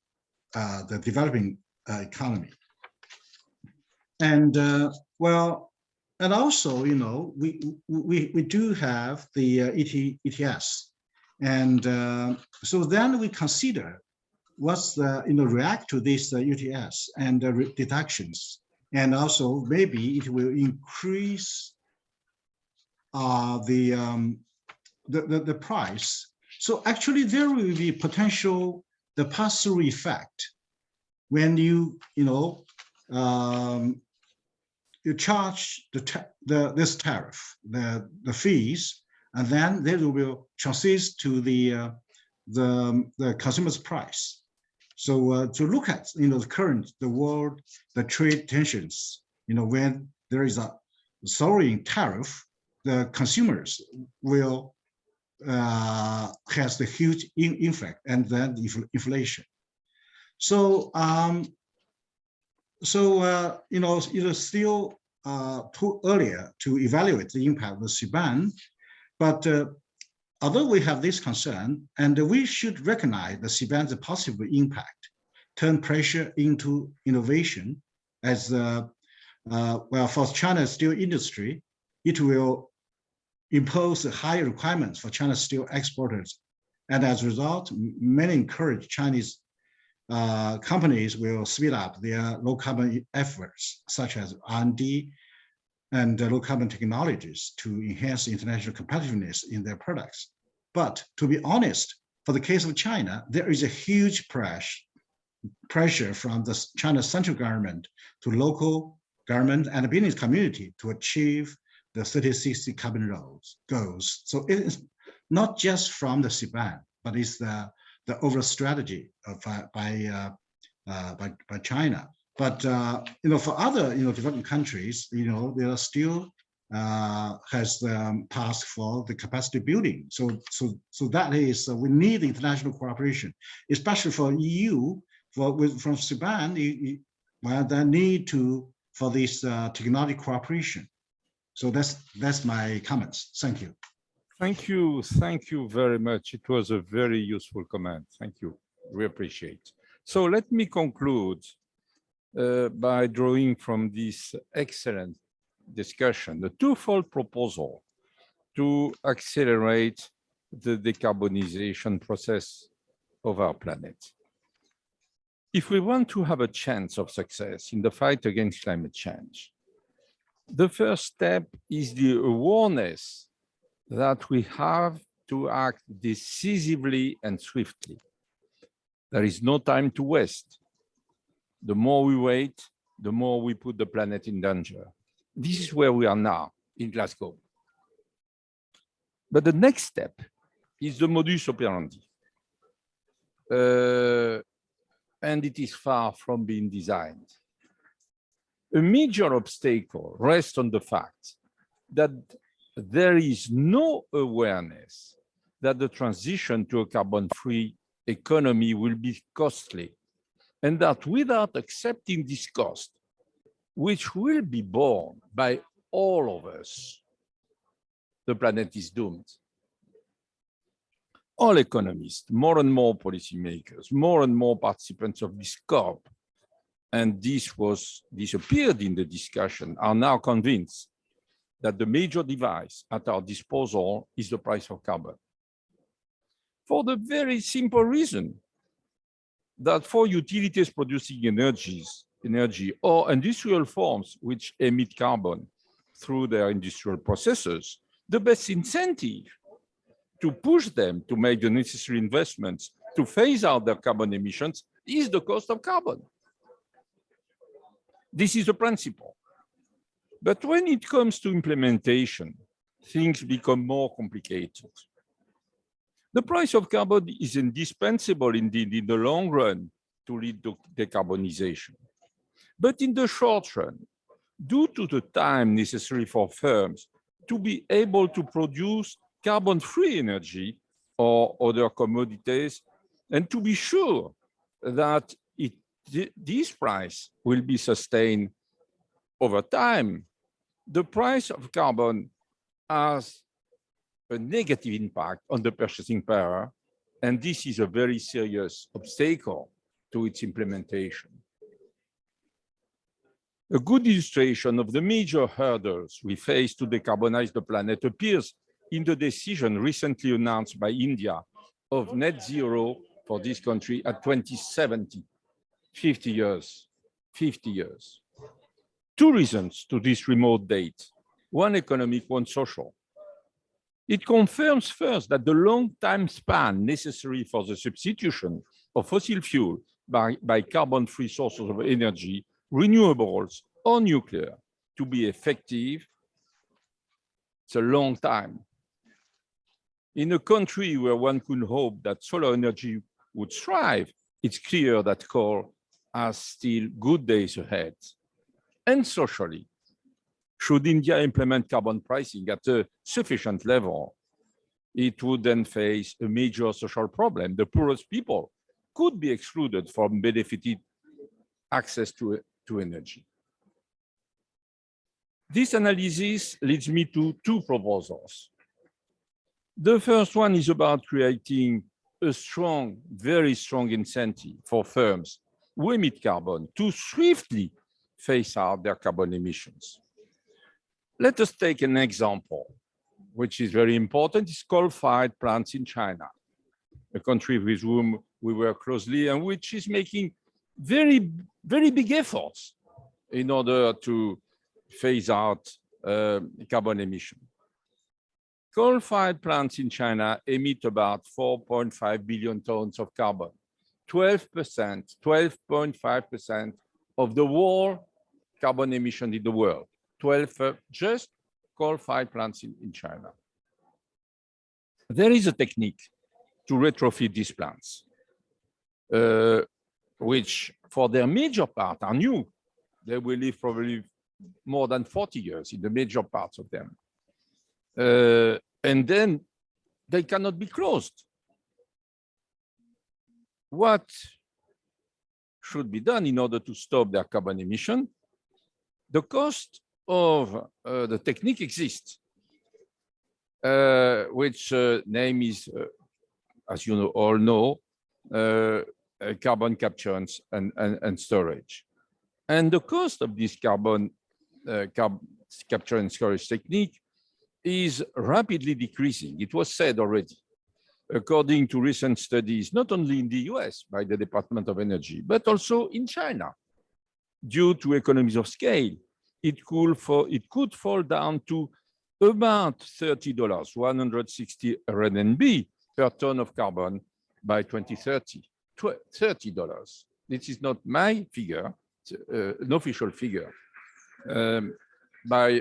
the developing economy. And well, and also, we do have the ETS, and so then we consider what's the react to this ETS and the deductions, and also maybe it will increase the price. So actually, there will be potential the pass-through effect when you charge this tariff, the fees, and then they will transist to the consumer's price. So to look at the current world, the trade tensions, when there is a soaring tariff, the consumers will has the huge impact, and then inflation. So it is still too early to evaluate the impact of the CBAM, but although we have this concern, and we should recognize the CBAM's possible impact, turn pressure into innovation, as well, for China's steel industry, it will impose higher requirements for China's steel exporters, and as a result, many encourage Chinese companies will speed up their low carbon efforts, such as R&D and low carbon technologies, to enhance international competitiveness in their products. But to be honest, for the case of China, there is a huge pressure from the China's central government to local government and business community to achieve the 30/60 carbon goals. So it is not just from the CBAM, but it's the overall strategy by China. But for other developing countries, they are still has the task for the capacity building. So that is we need international cooperation, especially for EU. From CBAM, well, they need for this technology cooperation. So that's my comments. Thank you. Thank you very much. It was a very useful comment. Thank you. We appreciate. So let me conclude by drawing from this excellent discussion the twofold proposal to accelerate the decarbonization process of our planet. If we want to have a chance of success in the fight against climate change, the first step is the awareness that we have to act decisively and swiftly. There is no time to waste. The more we wait, the more we put the planet in danger. This is where we are now in Glasgow. But the next step is the modus operandi. And it is far from being designed. A major obstacle rests on the fact that there is no awareness that the transition to a carbon-free economy will be costly, and that without accepting this cost, which will be borne by all of us, the planet is doomed. All economists, more and more policymakers, more and more participants of this COP, and this appeared in the discussion, are now convinced that the major device at our disposal is the price of carbon. For the very simple reason that for utilities producing energy or industrial forms which emit carbon through their industrial processes, the best incentive to push them to make the necessary investments to phase out their carbon emissions is the cost of carbon. This is the principle. But when it comes to implementation, things become more complicated. The price of carbon is indispensable indeed in the long run to lead to decarbonisation. But in the short run, due to the time necessary for firms to be able to produce carbon-free energy or other commodities, and to be sure that this price will be sustained over time, the price of carbon has a negative impact on the purchasing power, and this is a very serious obstacle to its implementation. A good illustration of the major hurdles we face to decarbonize the planet appears in the decision recently announced by India of net zero for this country at 2070, 50 years. Two reasons to this remote date, one economic, one social. It confirms first that the long time span necessary for the substitution of fossil fuel by carbon-free sources of energy, renewables or nuclear, to be effective, it's a long time. In a country where one could hope that solar energy would thrive, it's clear that coal has still good days ahead. And socially, should India implement carbon pricing at a sufficient level, it would then face a major social problem. The poorest people could be excluded from benefited access to energy. This analysis leads me to two proposals. The first one is about creating a strong, very strong incentive for firms who emit carbon to swiftly phase out their carbon emissions. Let us take an example, which is very important. It's coal-fired plants in China, a country with whom we work closely and which is making very, very big efforts in order to phase out carbon emission. Coal-fired plants in China emit about 4.5 billion tons of carbon, 12%, 12.5% of the world carbon emission in the world, 12 just coal-fired plants in China. There is a technique to retrofit these plants, which for their major part are new. They will live probably more than 40 years in the major parts of them. And then they cannot be closed. What should be done in order to stop their carbon emission? The cost of the technique exists, which name is, as you all know, carbon capture and storage. And the cost of this carbon capture and storage technique is rapidly decreasing. It was said already, according to recent studies, not only in the US by the Department of Energy, but also in China. Due to economies of scale, it could fall down to about $30, 160 RMB per ton of carbon by 2030. $30. This is not my figure, an official figure by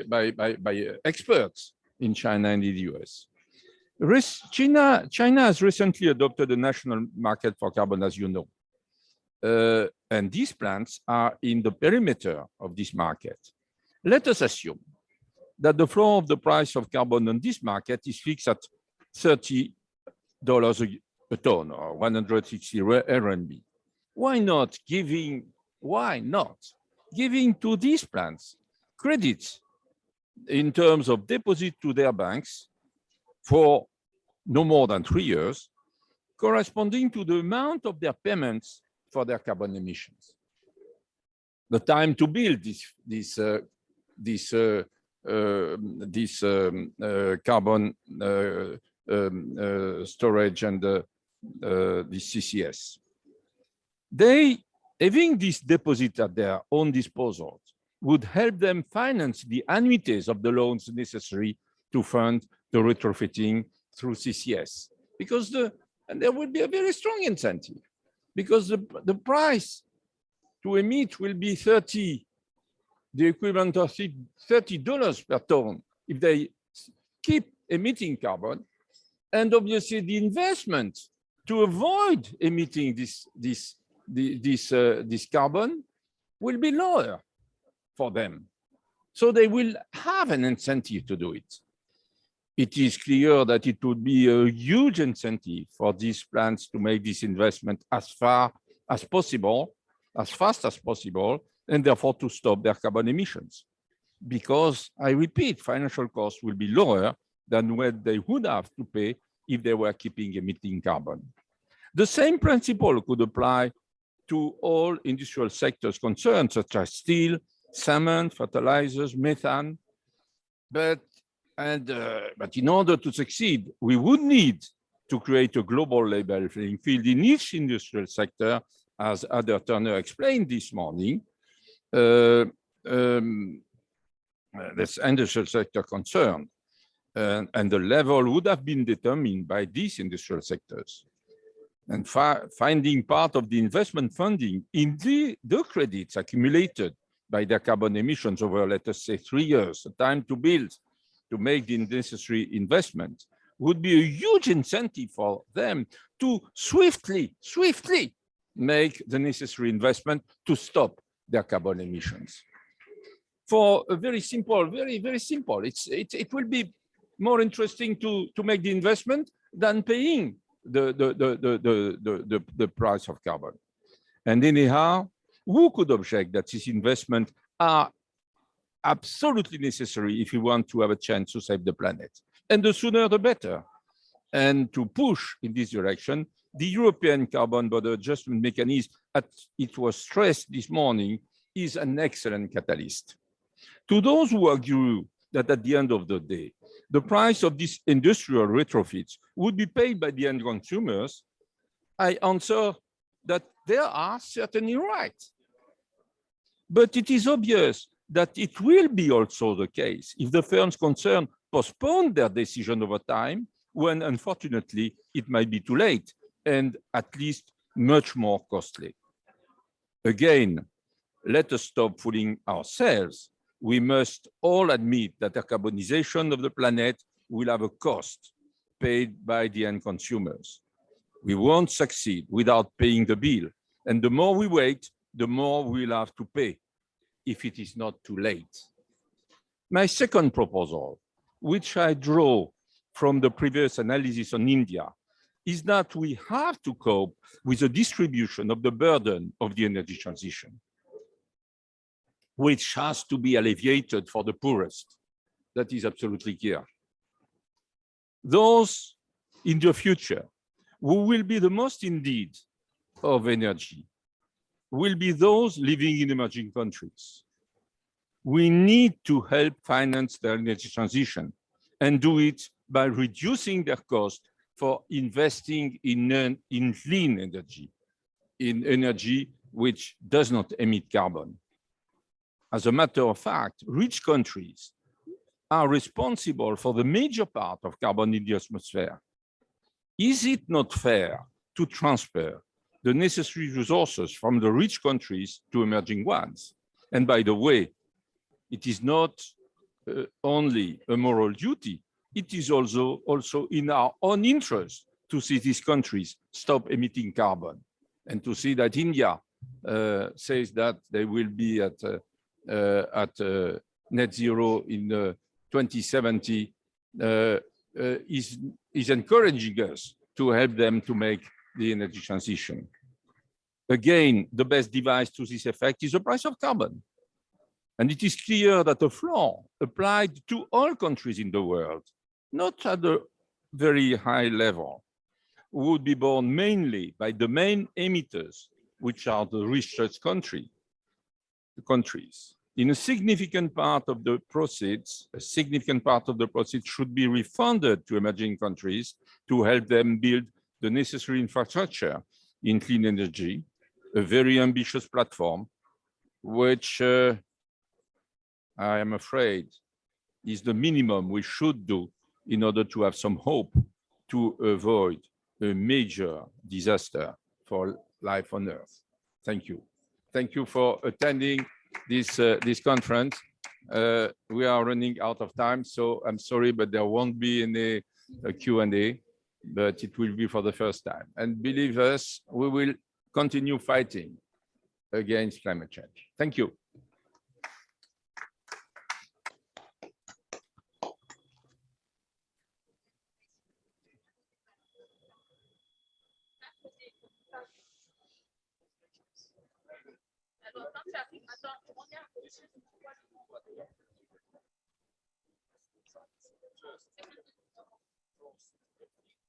experts in China and in the US. China has recently adopted a national market for carbon, as you know. And these plants are in the perimeter of this market. Let us assume that the floor of the price of carbon on this market is fixed at $30 a ton or 160 RMB. Why not giving to these plants credits in terms of deposit to their banks for no more than 3 years, corresponding to the amount of their payments for their carbon emissions. The time to build carbon storage and this CCS. They, having this deposit at their own disposal, would help them finance the annuities of the loans necessary to fund the retrofitting through CCS, because and there will be a very strong incentive, because the price to emit will be the equivalent of $30 per ton if they keep emitting carbon, and obviously the investment to avoid emitting this carbon will be lower for them. So they will have an incentive to do it. It is clear that it would be a huge incentive for these plants to make this investment as far as possible, as fast as possible, and therefore to stop their carbon emissions. Because, I repeat, financial costs will be lower than what they would have to pay if they were keeping emitting carbon. The same principle could apply to all industrial sectors concerned, such as steel, cement, fertilizers, methane. But in order to succeed, we would need to create a global level playing field in each industrial sector, as Adair Turner explained this morning. This industrial sector concerned, and the level would have been determined by these industrial sectors. And finding part of the investment funding in the credits accumulated by their carbon emissions over, let us say, 3 years, the time to build, to make the necessary investment, would be a huge incentive for them to swiftly make the necessary investment to stop their carbon emissions. For a very simple, very simple, it will be more interesting to make the investment than paying the price of carbon. And anyhow, who could object that these investments are absolutely necessary if we want to have a chance to save the planet? And the sooner the better. And to push in this direction, the European Carbon Border Adjustment Mechanism, as it was stressed this morning, is an excellent catalyst. To those who argue that at the end of the day, the price of these industrial retrofits would be paid by the end consumers, I answer that they are certainly right. But it is obvious that it will be also the case if the firms concerned postpone their decision over time, when unfortunately it might be too late and at least much more costly. Again, let us stop fooling ourselves. We must all admit that the decarbonisation of the planet will have a cost paid by the end consumers. We won't succeed without paying the bill. And the more we wait, the more we'll have to pay if it is not too late. My second proposal, which I draw from the previous analysis on India, is that we have to cope with the distribution of the burden of the energy transition, which has to be alleviated for the poorest. That is absolutely clear. Those in the future who will be the most in need of energy will be those living in emerging countries. We need to help finance their energy transition and do it by reducing their cost for investing in clean energy, in energy which does not emit carbon. As a matter of fact, rich countries are responsible for the major part of carbon in the atmosphere. Is it not fair to transfer the necessary resources from the rich countries to emerging ones? And by the way, it is not only a moral duty, it is also in our own interest to see these countries stop emitting carbon, and to see that India says that they will be at net zero in 2070 is encouraging us to help them to make the energy transition. Again, the best device to this effect is the price of carbon. And it is clear that a floor applied to all countries in the world, not at a very high level, would be borne mainly by the main emitters, which are the richest countries. In a significant part of the proceeds, should be refunded to emerging countries to help them build the necessary infrastructure in clean energy, a very ambitious platform, which I am afraid is the minimum we should do in order to have some hope to avoid a major disaster for life on Earth. Thank you. Thank you for attending this conference. We are running out of time, so I'm sorry, but there won't be any Q&A, but it will be for the first time. And believe us, we will continue fighting against climate change. Thank you.